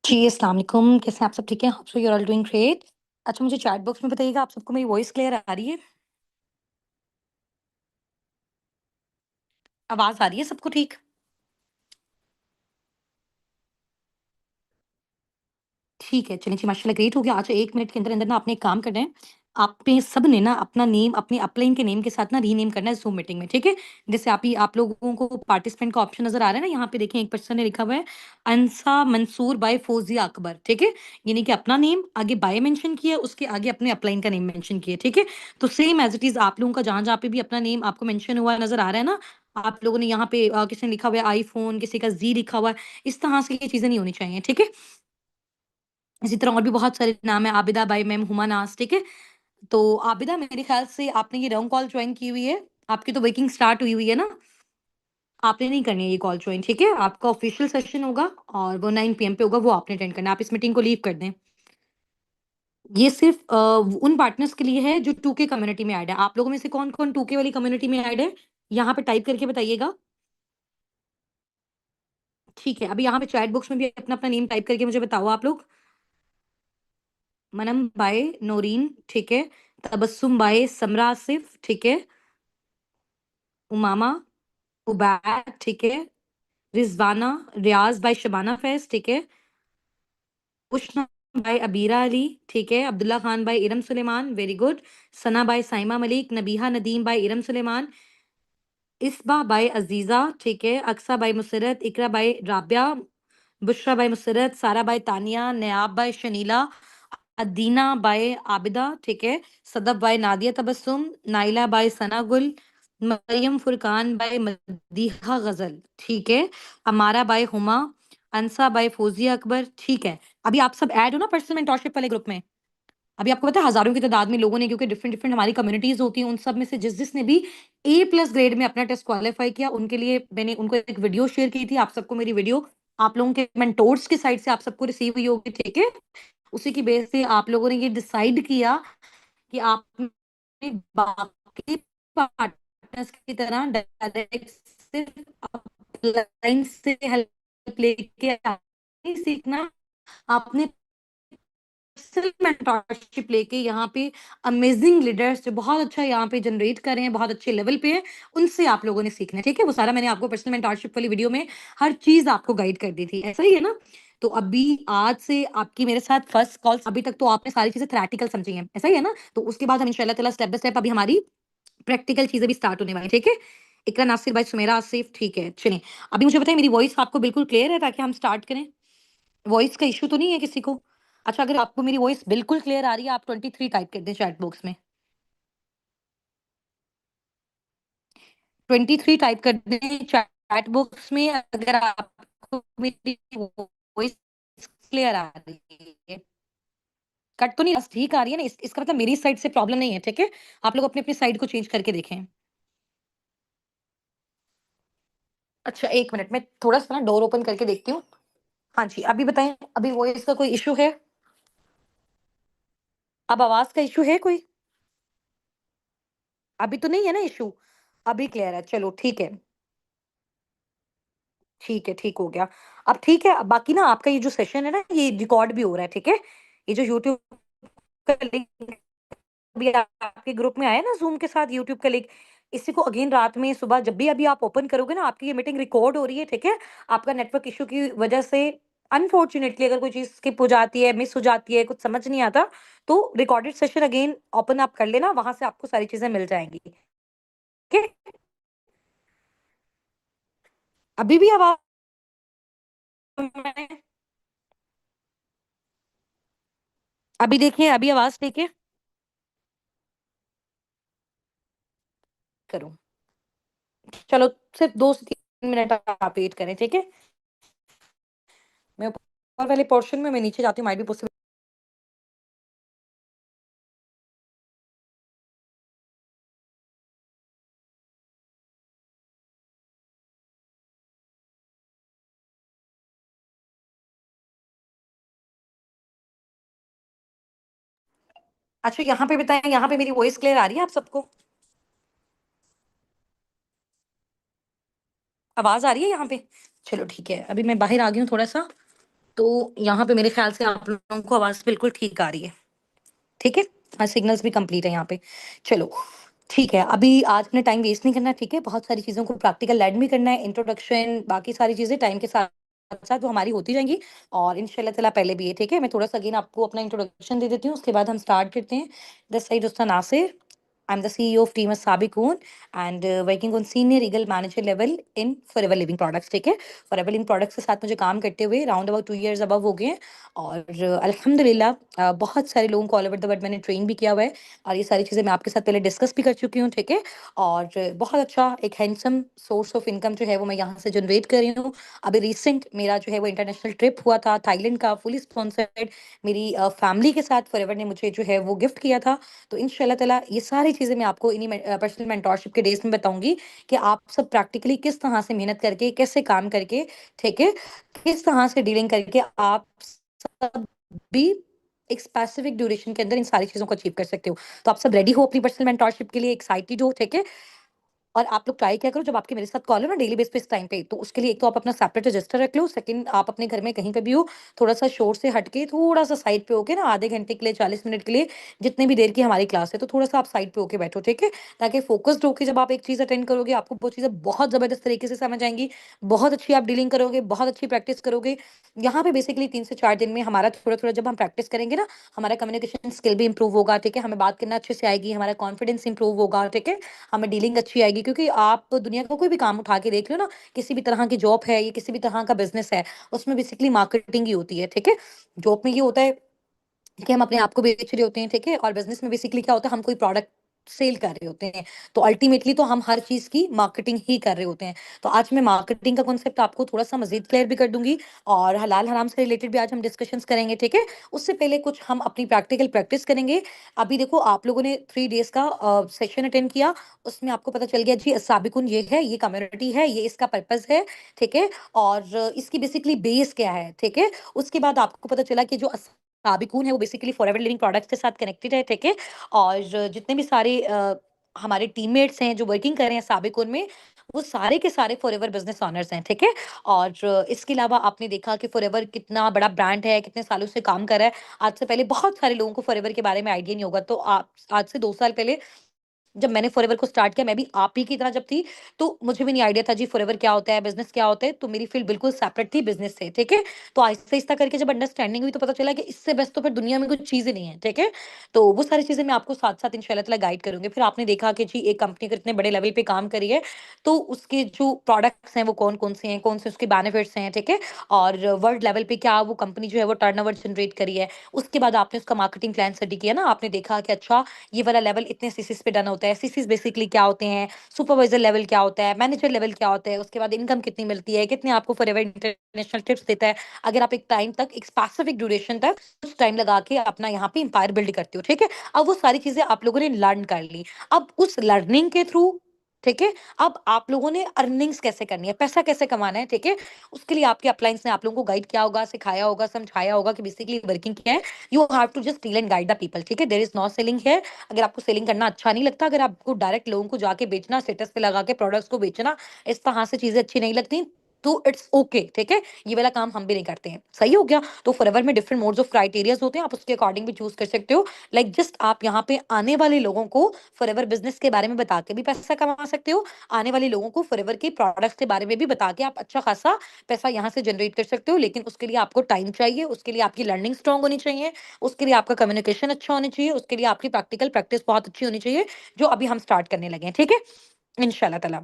जी, अस्सलाम वालेकुम। कैसे हैं आप सब? ठीक हैं? Hope so you are all doing great. अच्छा, मुझे चैट बॉक्स में बताइएगा, आप सबको मेरी वॉइस क्लियर आ रही है? आवाज़ आ रही है सबको ठीक? ठीक है, चलिए जी, माशाल्लाह ग्रेट हो गया। अच्छा, 1 मिनट के अंदर-अंदर ना आपने एक काम करना है। आपने सब ने ना अपना नेम अपने अपलाइन के नेम के साथ ना रीनेम करना है ज़ूम मीटिंग में, ठीक है? जैसे आप लोगों को पार्टिसिपेंट का ऑप्शन नज़र आ रहा है ना, यहाँ पे देखें एक पर्सन ने लिखा हुआ है अंसा मंसूर बाय फौजिया अकबर, ठीक है? यानी कि अपना नेम, आगे बाय मेंशन किया है, उसके आगे अपने अपलाइन का नेम मेंशन किया है, ठीक है? तो सेम एज़ इट इज़ आप लोगों का जहाँ-जहाँ पे भी अपना नेम आपको मेंशन हुआ नज़र आ रहा है ना, आप लोगों ने यहाँ पे किसी ने लिखा हुआ है आईफ़ोन, किसी का ज़ी लिखा हुआ है, इस तरह से ये चीज़ें नहीं होनी चाहिए, ठीक है? इसी तरह और भी बहुत सारे नाम है, आबिदा बाई मैम हुमा नाज, ठीक है? तो आबिदा, मेरे ख़्याल से आपने ये रॉन्ग कॉल जॉइन की हुई है। आपकी तो वेटिंग स्टार्ट हुई हुई है ना? आपने नहीं करनी है ये कॉल जॉइन, ठीक है? आपका ऑफ़िशियल सेशन होगा और वो 9 पीएम पे होगा, वो आपने अटेंड करना है। आप इस मीटिंग को लीव कर दें। ये सिर्फ़ उन पार्टनर्स के लिए है जो 2K कम्युनिटी में ऐड है। आप लोगों में से कौन-कौन 2K वाली कम्युनिटी में ऐड है? यहाँ पे टाइप करके बताइएगा। ठीक है, अभी यहाँ पे चैट बॉक्स में भी अपना-अपना नेम टाइप करके मुझे बताओ आप लोग। मनम बाय नौरीन, ठीक है? तबस्सुम बाय समरा आसिफ, ठीक है? उमामा, उबैद, ठीक है? रिज़वाना, रियाज़ बाय शबाना फैज़, ठीक है? उष्ना बाय अबीरा अली, ठीक है? Abdullah Khan by Iram Suleman, very good. Sana by Saima Malik, Nabiha Nadeem by Iram Suleman, Isba by Aziza, ठीक है? Aqsa by Musarrat, Iqra by Rabia, Bushra by Musarrat, Sara by Tania, Nayab by Shanila, Adeena by Abida, ठीक है? Sadaf by Nadia Tabassum, Naila by Sana Gul, Maryam Furqan by Madiha Ghazal, ठीक है? अमारा बाय हुमा, अनसा बाय फौजिया अकबर, ठीक है? अभी आप सब ऐड हो ना पर्सनल मेंटरशिप वाले ग्रुप में? अभी आपको पता है हज़ारों की तादाद में लोगों ने, क्योंकि डिफरेंट डिफरेंट हमारी कम्युनिटीज़ होती हैं, उन सब में से जिस-जिसने भी ए प्लस ग्रेड में अपना टेस्ट क्वालीफाई किया, उनके लिए मैंने उनको एक वीडियो शेयर की थी। आप सबको मेरी वीडियो आप लोगों के मेंटोर्स की साइड से आप सबको रिसीव हुई होगी, ठीक है? उसी की बेस से आप लोगों ने ये डिसाइड किया कि आप अपने बाकी पार्टनर्स की तरह डायरेक्ट सिर्फ अपलाइन से हेल्प लेके नहीं सीखना, आपने सिर्फ मेंटरशिप लेके यहाँ पे अमेजिंग लीडर्स जो बहुत अच्छा यहाँ पे जनरेट कर रहे हैं, बहुत अच्छे लेवल पे हैं, उनसे आप लोगों ने सीखना है, ठीक है? वो सारा मैंने आपको पर्सनल मेंटरशिप वाली वीडियो में हर चीज़ आपको गाइड कर दी थी, ऐसा ही है ना? तो अभी आज से आपकी मेरे साथ फर्स्ट कॉल, अभी तक तो आपने सारी चीज़ें थ्योरेटिकल समझी हैं, ऐसा ही है ना? तो उसके बाद हम इंशाल्लाह ताला स्टेप बाय स्टेप अभी हमारी प्रैक्टिकल चीज़ें भी स्टार्ट होने वाली हैं, ठीक है? इकरा नासिर बाई सुमेरा आसिफ, ठीक है, चलिए। अभी मुझे बताइए, मेरी वॉइस आपको बिल्कुल क्लियर है ताकि हम स्टार्ट करें? वॉइस का इश्यू तो नहीं है किसी को? अच्छा, अगर आपको मेरी वॉइस बिल्कुल क्लियर आ रही है, आप 23 टाइप कर दें चैट बॉक्स में। 23 टाइप कर दें चैट बॉक्स में अगर आपको मेरी वॉइस क्लियर आ रही है। कट तो नहीं, बस ठीक आ रही है ना? इसका मतलब मेरी साइड से प्रॉब्लम नहीं है, ठीक है? आप लोग अपनी-अपनी साइड को चेंज करके देखें। अच्छा, 1 मिनट मैं थोड़ा-सा ना डोर ओपन करके देखती हूँ। हाँ जी, अभी बताएँ, अभी वॉइस का कोई इश्यू है? अब आवाज़ का इश्यू है कोई? अभी तो नहीं है ना इश्यू? अभी क्लियर है, चलो ठीक है। ठीक है, ठीक हो गया। अब ठीक है, अब बाकी ना आपका ये जो सेशन है ना, ये रिकॉर्ड भी हो रहा है, ठीक है? ये जो यूट्यूब का लिंक अभी आपके ग्रुप में आया है ना ज़ूम के साथ यूट्यूब का लिंक, इसी को अगेन रात में सुबह जब भी अभी आप ओपन करोगे ना, आपकी ये मीटिंग रिकॉर्ड हो रही है, ठीक है? आपका नेटवर्क इश्यू की वजह से अनफॉर्च्यूनेटली अगर कोई चीज़ स्किप हो जाती है, मिस हो जाती है, कुछ समझ नहीं आता, तो रिकॉर्डेड सेशन अगेन ओपन आप कर लेना, वहाँ से आपको सारी चीज़ें मिल जाएँगी, ठीक है? अभी भी आवाज़ में अभी देखिए, अभी आवाज़ ठीक है? करूँ। चलो, सिर्फ 2 से 3 मिनट आप वेट करें, ठीक है? मैं ऊपर वाले पोर्शन में मैं नीचे जाती हूँ, माइट बी पॉसिबल। अच्छा, यहाँ पे बताएँ, यहाँ पे मेरी वॉइस क्लियर आ रही है आप सबको? आवाज़ आ रही है यहाँ पे? चलो ठीक है, अभी मैं बाहर आ गई हूँ थोड़ा-सा, तो यहाँ पे मेरे ख्याल से आप लोगों को आवाज़ बिल्कुल ठीक आ रही है, ठीक है? सिग्नल्स भी कंप्लीट है यहाँ पे। चलो, ठीक है, अभी आज अपने टाइम वेस्ट नहीं करना, ठीक है? बहुत सारी चीज़ों को प्रैक्टिकल लर्न भी करना है, इंट्रोडक्शन, बाकी सारी चीज़ें टाइम के साथ-साथ वो हमारी होती जाएँगी और इंशाल्लाह ताला पहले भी है, ठीक है? मैं थोड़ा-सा अगेन आपको अपना इंट्रोडक्शन दे देती हूँ, उसके बाद हम स्टार्ट करते हैं। This side Ustad Nasir, I am the CEO of team Sabiqun and working on senior legal manager level in Forever Living Products, ठीक है? फॉरएवर लिविंग प्रोडक्ट्स के साथ मुझे काम करते हुए राउंड अबाउट 2 इयर्स अबव हो गए हैं और अल्हम्दुलिल्लाह बहुत सारे लोगों को ऑल ओवर द वर्ल्ड मैंने ट्रेन भी किया हुआ है और ये सारी चीज़ें मैं आपके साथ पहले डिस्कस भी कर चुकी हूँ, ठीक है? और बहुत अच्छा एक हैंडसम सोर्स ऑफ इनकम जो है वो मैं यहाँ से जनरेट कर रही हूँ। अभी रिसेंट मेरा जो है वो इंटरनेशनल ट्रिप हुआ था थाईलैंड का, फुली स्पॉन्सर्ड। मेरी फैमिली के साथ फॉरएवर ने मुझे जो है वो गिफ्ट किया था। तो इंशाल्लाह ताला ये सारी चीज़ें मैं आपको इन्हीं पर्सनल मेंटोरशिप के डेज़ में बताऊँगी कि आप सब प्रैक्टिकली किस तरह से मेहनत करके, कैसे काम करके, ठीक है? किस तरह से डीलिंग करके आप सब भी एक स्पेसिफिक ड्यूरेशन के अंदर इन सारी चीज़ों को अचीव कर सकते हो। तो आप सब रेडी हो अपनी पर्सनल मेंटोरशिप के लिए, एक्साइटेड हो, ठीक है? और आप लोग ट्राई क्या करो जब आपके मेरे साथ कॉल हो ना डेली बेस पे इस टाइम पे, तो उसके लिए एक तो आप अपना सेपरेट रजिस्टर रख लो, सेकंड आप अपने घर में कहीं पे भी हो, थोड़ा-सा शोर से हट के थोड़ा-सा साइड पे होके ना आधे घंटे के लिए, 40 मिनट के लिए, जितनी भी देर की हमारी क्लास है, तो थोड़ा-सा आप साइड पे होके बैठो, ठीक है? ताकि फ़ोकस्ड होके जब आप एक चीज़ अटेंड करोगे, आपको वो चीज़ें बहुत ज़बरदस्त तरीके से समझ आएँगी, बहुत अच्छी आप डीलिंग करोगे, बहुत अच्छी प्रैक्टिस करोगे। यहाँ पे बेसिकली 3 से 4 दिन में हमारा थोड़ा-थोड़ा जब हम प्रैक्टिस करेंगे ना, हमारा कम्युनिकेशन स्किल भी इम्प्रूव होगा, ठीक है? हमें बात करना अच्छे से आएगी, हमारा कॉन्फिडेंस इम्प्रूव होगा, ठीक है? हमें डीलिंग अच्छी आएगी क्योंकि आप दुनिया का कोई भी काम उठा के देख लो ना, किसी भी तरह की जॉब है या किसी भी तरह का बिज़नेस है, उसमें बेसिकली मार्केटिंग ही होती है, ठीक है? जॉब में ये होता है कि हम अपने आप को बेच रहे होते हैं, ठीक है? और बिज़नेस में बेसिकली क्या होता है, हम कोई प्रोडक्ट सेल कर रहे होते हैं। तो अल्टीमेटली तो हम हर चीज़ की मार्केटिंग ही कर रहे होते हैं। तो आज मैं मार्केटिंग का कॉन्सेप्ट आपको थोड़ा-सा मज़ीद क्लियर भी कर दूँगी और हलाल-हराम से रिलेटेड भी आज हम डिस्कशंस करेंगे, ठीक है? उससे पहले कुछ हम अपनी प्रैक्टिकल प्रैक्टिस करेंगे। अभी देखो आप लोगों ने 3 डेज़ का सेशन अटेंड किया, उसमें आपको पता चल गया जी साबिकुन ये है, ये कम्युनिटी है, ये इसका पर्पज़ है, ठीक है? और इसकी बेसिकली बेस क्या है, ठीक है? उसके बाद आपको पता चला कि जो साबिकून है वो बेसिकली फॉरएवर लिविंग प्रोडक्ट्स के साथ कनेक्टेड है, ठीक है? और जितने भी सारे हमारे टीममेट्स हैं जो वर्किंग कर रहे हैं साबिकून में, वो सारे के सारे फॉरएवर बिज़नेस ओनर्स हैं, ठीक है? और इसके अलावा आपने देखा कि फॉरएवर कितना बड़ा ब्रांड है, कितने सालों से काम कर रहा है। आज से पहले बहुत सारे लोगों को फॉरएवर के बारे में आइडिया नहीं होगा, तो आप आज से 2 साल पहले जब मैंने फॉरएवर को स्टार्ट किया, मैं भी आप ही की तरह जब थी, तो मुझे भी नहीं आइडिया था जी फॉरएवर क्या होता है, बिज़नेस क्या होता है, तो मेरी फ़ील्ड बिल्कुल सेपरेट थी बिज़नेस से, ठीक है? तो आहिस्ता-आहिस्ता करके जब अंडरस्टैंडिंग हुई तो पता चला कि इससे बेस्ट तो फिर दुनिया में कुछ चीज़ें नहीं है, ठीक है? तो वो सारी चीज़ें मैं आपको साथ-साथ इंशाल्लाह ताला गाइड करूँगी। फिर आपने देखा कि जी एक कंपनी अगर इतने बड़े लेवल पे काम कर रही है, तो उसके जो प्रोडक्ट्स हैं वो कौन-कौन से हैं, कौन से उसके बेनिफिट्स हैं, ठीक है? और वर्ल्ड लेवल पे क्या वो कंपनी जो है वो टर्नओवर जनरेट करी है। उसके बाद आपने उसका मार्केटिंग प्लान स्टडी किया ना, आपने देखा कि अच्छा ये वाला लेवल इतने सीसीस पे डन होता है। सीसीस बेसिकली क्या होते हैं, सुपरवाइज़र लेवल क्या होता है, मैनेजर लेवल क्या होता है, उसके बाद इनकम कितनी मिलती है, कितने आपको फॉरएवर इंटरनेशनल टिप्स देता है। अगर आप एक टाइम तक, एक स्पेसिफिक ड्यूरेशन तक कुछ टाइम लगा के अपना यहाँ पे एम्पायर बिल्ड करते हो, ठीक है? अब वो सारी चीज़ें आप लोगों ने लर्न कर ली। अब उस लर्निंग के थ्रू, ठीक है? अब आप लोगों ने अर्निंग्स कैसे करनी है, पैसा कैसे कमाना है, ठीक है? उसके लिए आपके अपलाइन्स ने आप लोगों को गाइड किया होगा, सिखाया होगा, समझाया होगा कि बेसिकली वर्किंग क्या है। You have to just deal and guide the people, ठीक है? There is no selling here. अगर आपको सेलिंग करना अच्छा नहीं लगता, अगर आपको डायरेक्ट लोगों को जाके बेचना, स्टेटस पे लगा के प्रोडक्ट्स को बेचना, इस तरह से चीज़ें अच्छी नहीं लगती, तो इट्स ओके, ठीक है? ये वाला काम हम भी नहीं करते हैं। सही हो गया? तो फॉरएवर में डिफरेंट मोड्स ऑफ क्राइटेरियाज़ होते हैं, आप उसके अकॉर्डिंग भी चूज़ कर सकते हो। लाइक जस्ट आप यहाँ पे आने वाले लोगों को फॉरएवर बिज़नेस के बारे में बता के भी पैसा कमा सकते हो। आने वाले लोगों को फॉरएवर के प्रोडक्ट्स के बारे में भी बता के आप अच्छा खासा पैसा यहाँ से जनरेट कर सकते हो। लेकिन उसके लिए आपको टाइम चाहिए, उसके लिए आपकी लर्निंग स्ट्रांग होनी चाहिए, उसके लिए आपका कम्युनिकेशन अच्छा होना चाहिए, उसके लिए आपकी प्रैक्टिकल प्रैक्टिस बहुत अच्छी होनी चाहिए, जो अभी हम स्टार्ट करने लगे हैं, ठीक है? इंशाल्लाह ताला।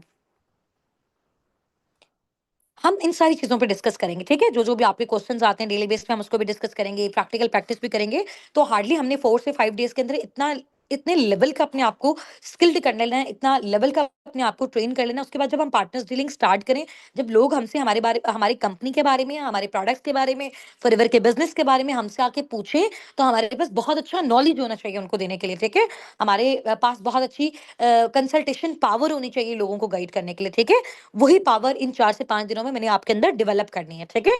हम इन सारी चीज़ों पे डिस्कस करेंगे, ठीक है? जो-जो भी आपके क्वेश्चन्स आते हैं डेली बेस पे हम उसको भी डिस्कस करेंगे, प्रैक्टिकल प्रैक्टिस भी करेंगे। तो हार्डली हमने 4 से 5 डेज़ के अंदर इतने लेवल का अपने आप को स्किल्ड कर लेना है, इतना लेवल का अपने आप को ट्रेन कर लेना है। उसके बाद जब हम पार्टनर्स डीलिंग स्टार्ट करें, जब लोग हमसे हमारी कंपनी के बारे में, हमारे प्रोडक्ट्स के बारे में, फॉरएवर के बिज़नेस के बारे में हमसे आके पूछें, तो हमारे पास बहुत अच्छा नॉलेज होना चाहिए उनको देने के लिए, ठीक है? हमारे पास बहुत अच्छी कंसल्टेशन पावर होनी चाहिए लोगों को गाइड करने के लिए, ठीक है? वही पावर इन 4 से 5 दिनों में मैंने आपके अंदर डेवलप करनी है, ठीक है?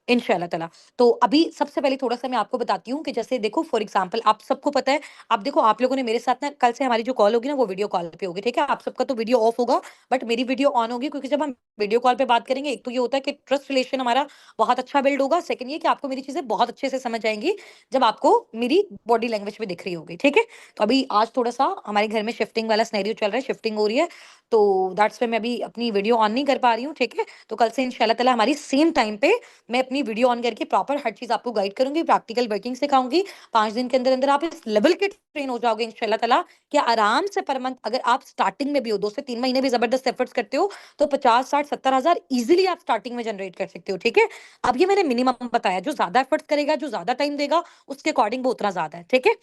इंशाल्लाह ताला। तो अभी सबसे पहले थोड़ा-सा मैं आपको बताती हूँ कि जैसे देखो फॉर एग्ज़ाम्पल आप सबको पता है, अब देखो आप लोगों ने मेरे साथ ना कल से हमारी जो कॉल होगी ना वो वीडियो कॉल पे होगी, ठीक है? आप सबका तो वीडियो ऑफ होगा, बट मेरी वीडियो ऑन होगी, क्योंकि जब हम वीडियो कॉल पे बात करेंगे, एक तो ये होता है कि ट्रस्ट रिलेशन हमारा बहुत अच्छा बिल्ड होगा, सेकंड ये कि आपको मेरी चीज़ें बहुत अच्छे से समझ आएँगी, जब आपको मेरी बॉडी लैंग्वेज भी दिख रही होगी, ठीक है? तो अभी आज थोड़ा-सा हमारे घर में शिफ्टिंग वाला सिनेरियो चल रहा है, शिफ्टिंग हो रही है, तो दैट्स व्हाई मैं अभी अपनी वीडियो ऑन नहीं कर पा रही हूँ, ठीक है? तो कल से इंशाल्लाह ताला हमारी सेम टाइम पे मैं अपनी वीडियो ऑन करके प्रॉपर हर चीज़ आपको गाइड करूँगी, प्रैक्टिकल वर्किंग सिखाऊँगी। 5 दिन के अंदर-अंदर आप इस लेवल के ट्रेन हो जाओगे इंशाल्लाह ताला कि आराम से पर मंथ अगर आप स्टार्टिंग में भी हो, 2 से 3 महीने भी ज़बरदस्त एफर्ट्स करते हो, तो 50, 60, 70 हज़ार ईज़िली आप स्टार्टिंग में जनरेट कर सकते हो, ठीक है? अब ये मैंने मिनिमम बताया, जो ज़्यादा एफर्ट्स करेगा, जो ज़्यादा टाइम देगा, उसके अकॉर्डिंग वो उतना ज़्यादा है, ठीक है?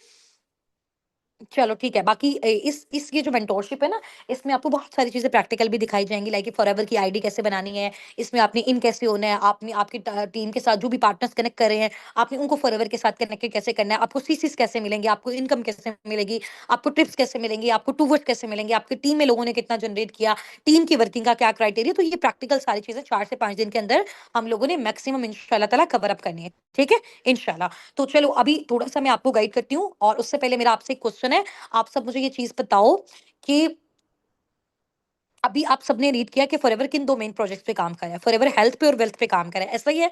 चलो ठीक है। बाकी इस ये जो मेंटोरशिप है ना, इसमें आपको बहुत सारी चीज़ें प्रैक्टिकल भी दिखाई जाएँगी, लाइक फॉरएवर की आईडी कैसे बनानी है, इसमें आपने इन कैसे होना है, आपने आपकी टीम के साथ जो भी पार्टनर्स कनेक्ट कर रहे हैं, आपने उनको फॉरएवर के साथ कनेक्टेड कैसे करना है, आपको सीसीज़ कैसे मिलेंगे, आपको इनकम कैसे मिलेगी, आपको टिप्स कैसे मिलेंगी, आपको टूवर्स कैसे मिलेंगे, आपकी टीम में लोगों ने कितना जनरेट किया, टीम की वर्किंग का क्या क्राइटेरिया, तो ये प्रैक्टिकल सारी चीज़ें 4 से 5 दिन के अंदर हम लोगों ने मैक्सिमम इंशाल्लाह ताला कवर अप करनी है। ठीक है? इंशाल्लाह। तो चलो अभी थोड़ा-सा मैं आपको गाइड करती हूँ, और उससे पहले मेरा आपसे एक क्वेश्चन है। आप सब मुझे ये चीज़ बताओ कि अभी आप सबने रीड किया कि फॉरएवर किन 2 मेन प्रोजेक्ट्स पे काम कर रहा है। फॉरएवर हेल्थ पे और वेल्थ पे काम कर रहा है। ऐसा ही है,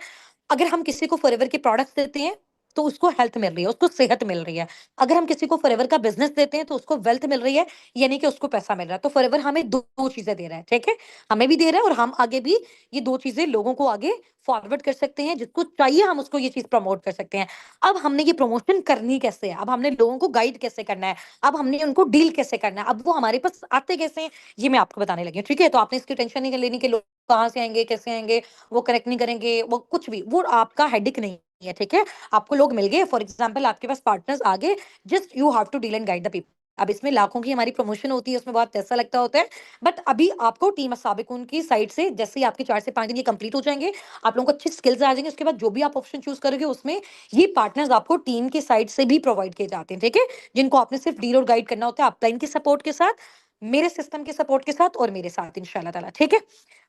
अगर हम किसी को फॉरएवर के प्रोडक्ट्स देते हैं, तो उसको हेल्थ मिल रही है, उसको सेहत मिल रही है। अगर हम किसी को फॉरएवर का बिज़नेस देते हैं, तो उसको वेल्थ मिल रही है, यानी कि उसको पैसा मिल रहा है। तो फॉरएवर हमें 2 चीज़ें दे रहा है, ठीक है? हमें भी दे रहा है, और हम आगे भी ये 2 चीज़ें लोगों को आगे फॉरवर्ड कर सकते हैं, जिसको चाहिए हम उसको ये चीज़ प्रमोट कर सकते हैं। अब हमने ये प्रमोशन करनी कैसे है? अब हमने लोगों को गाइड कैसे करना है? अब हमने उनको डील कैसे करना है? अब वो हमारे पास आते कैसे हैं? ये मैं आपको बताने लगी हूँ, ठीक है? तो आपने इसकी टेंशन नहीं लेनी कि लोग कहाँ से आएँगे, कैसे आएँगे, वो कनेक्ट नहीं करेंगे, वो कुछ भी, वो आपका हेडेक नहीं है, ठीक है? आपको लोग मिल गए, फॉर एग्ज़ाम्पल आपके पास पार्टनर्स आ गए, just you have to deal and guide the people. अब इसमें लाखों की हमारी प्रमोशन होती है, उसमें बहुत पैसा लगता होता है, बट अभी आपको टीम साबिकुन की साइड से जैसे ही आपके 4 से 5 दिन ये कंप्लीट हो जाएँगे, आप लोगों को अच्छी स्किल्स आ जाएँगी, उसके बाद जो भी आप ऑप्शन चूज़ करोगे, उसमें ये पार्टनर्स आपको टीम की साइड से भी प्रोवाइड किए जाते हैं, ठीक है? जिनको आपने सिर्फ डील और गाइड करना होता है अपलाइन के सपोर्ट के साथ, मेरे सिस्टम के सपोर्ट के साथ और मेरे साथ इंशाल्लाह ताला, ठीक है?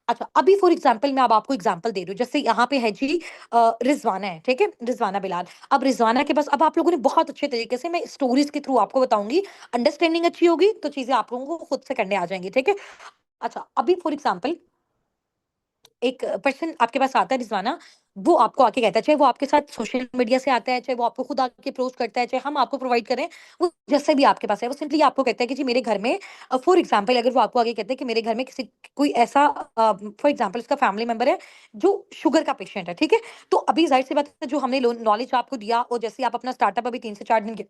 अच्छा, अभी फॉर एग्ज़ाम्पल मैं अब आपको एग्ज़ाम्पल दे रही हूँ, जैसे यहाँ पे है जी रिज़वाना है, ठीक है? रिज़वाना बिलाल। अब रिज़वाना के पास अब आप लोगों ने बहुत अच्छे तरीके से, मैं स्टोरीज़ के थ्रू आपको बताऊँगी, अंडरस्टैंडिंग अच्छी होगी, तो चीज़ें आप लोगों को खुद से करने आ जाएँगी, ठीक है? अच्छा, अभी फॉर एग्ज़ाम्पल एक पर्सन आपके पास आता है रिज़वाना, वो आपको आके कहता है, चाहे वो आपके साथ सोशल मीडिया से आता है, चाहे वो आपको खुद आके अप्रोच करता है, चाहे हम आपको प्रोवाइड करें, वो जैसे भी आपके पास है, वो सिंपली आपको कहता है कि जी मेरे घर में फॉर एग्ज़ाम्पल अगर वो आपको आगे कहते हैं कि मेरे घर में किसी कोई ऐसा फॉर एग्ज़ाम्पल उसका फैमिली मेंबर है, जो शुगर का पेशेंट है, ठीक है? तो अभी ज़ाहिर-सी बात है, जो हमने लो नॉलेज आपको दिया, और जैसे ही आप अपना स्टार्टअप अभी 3 से 4 दिन के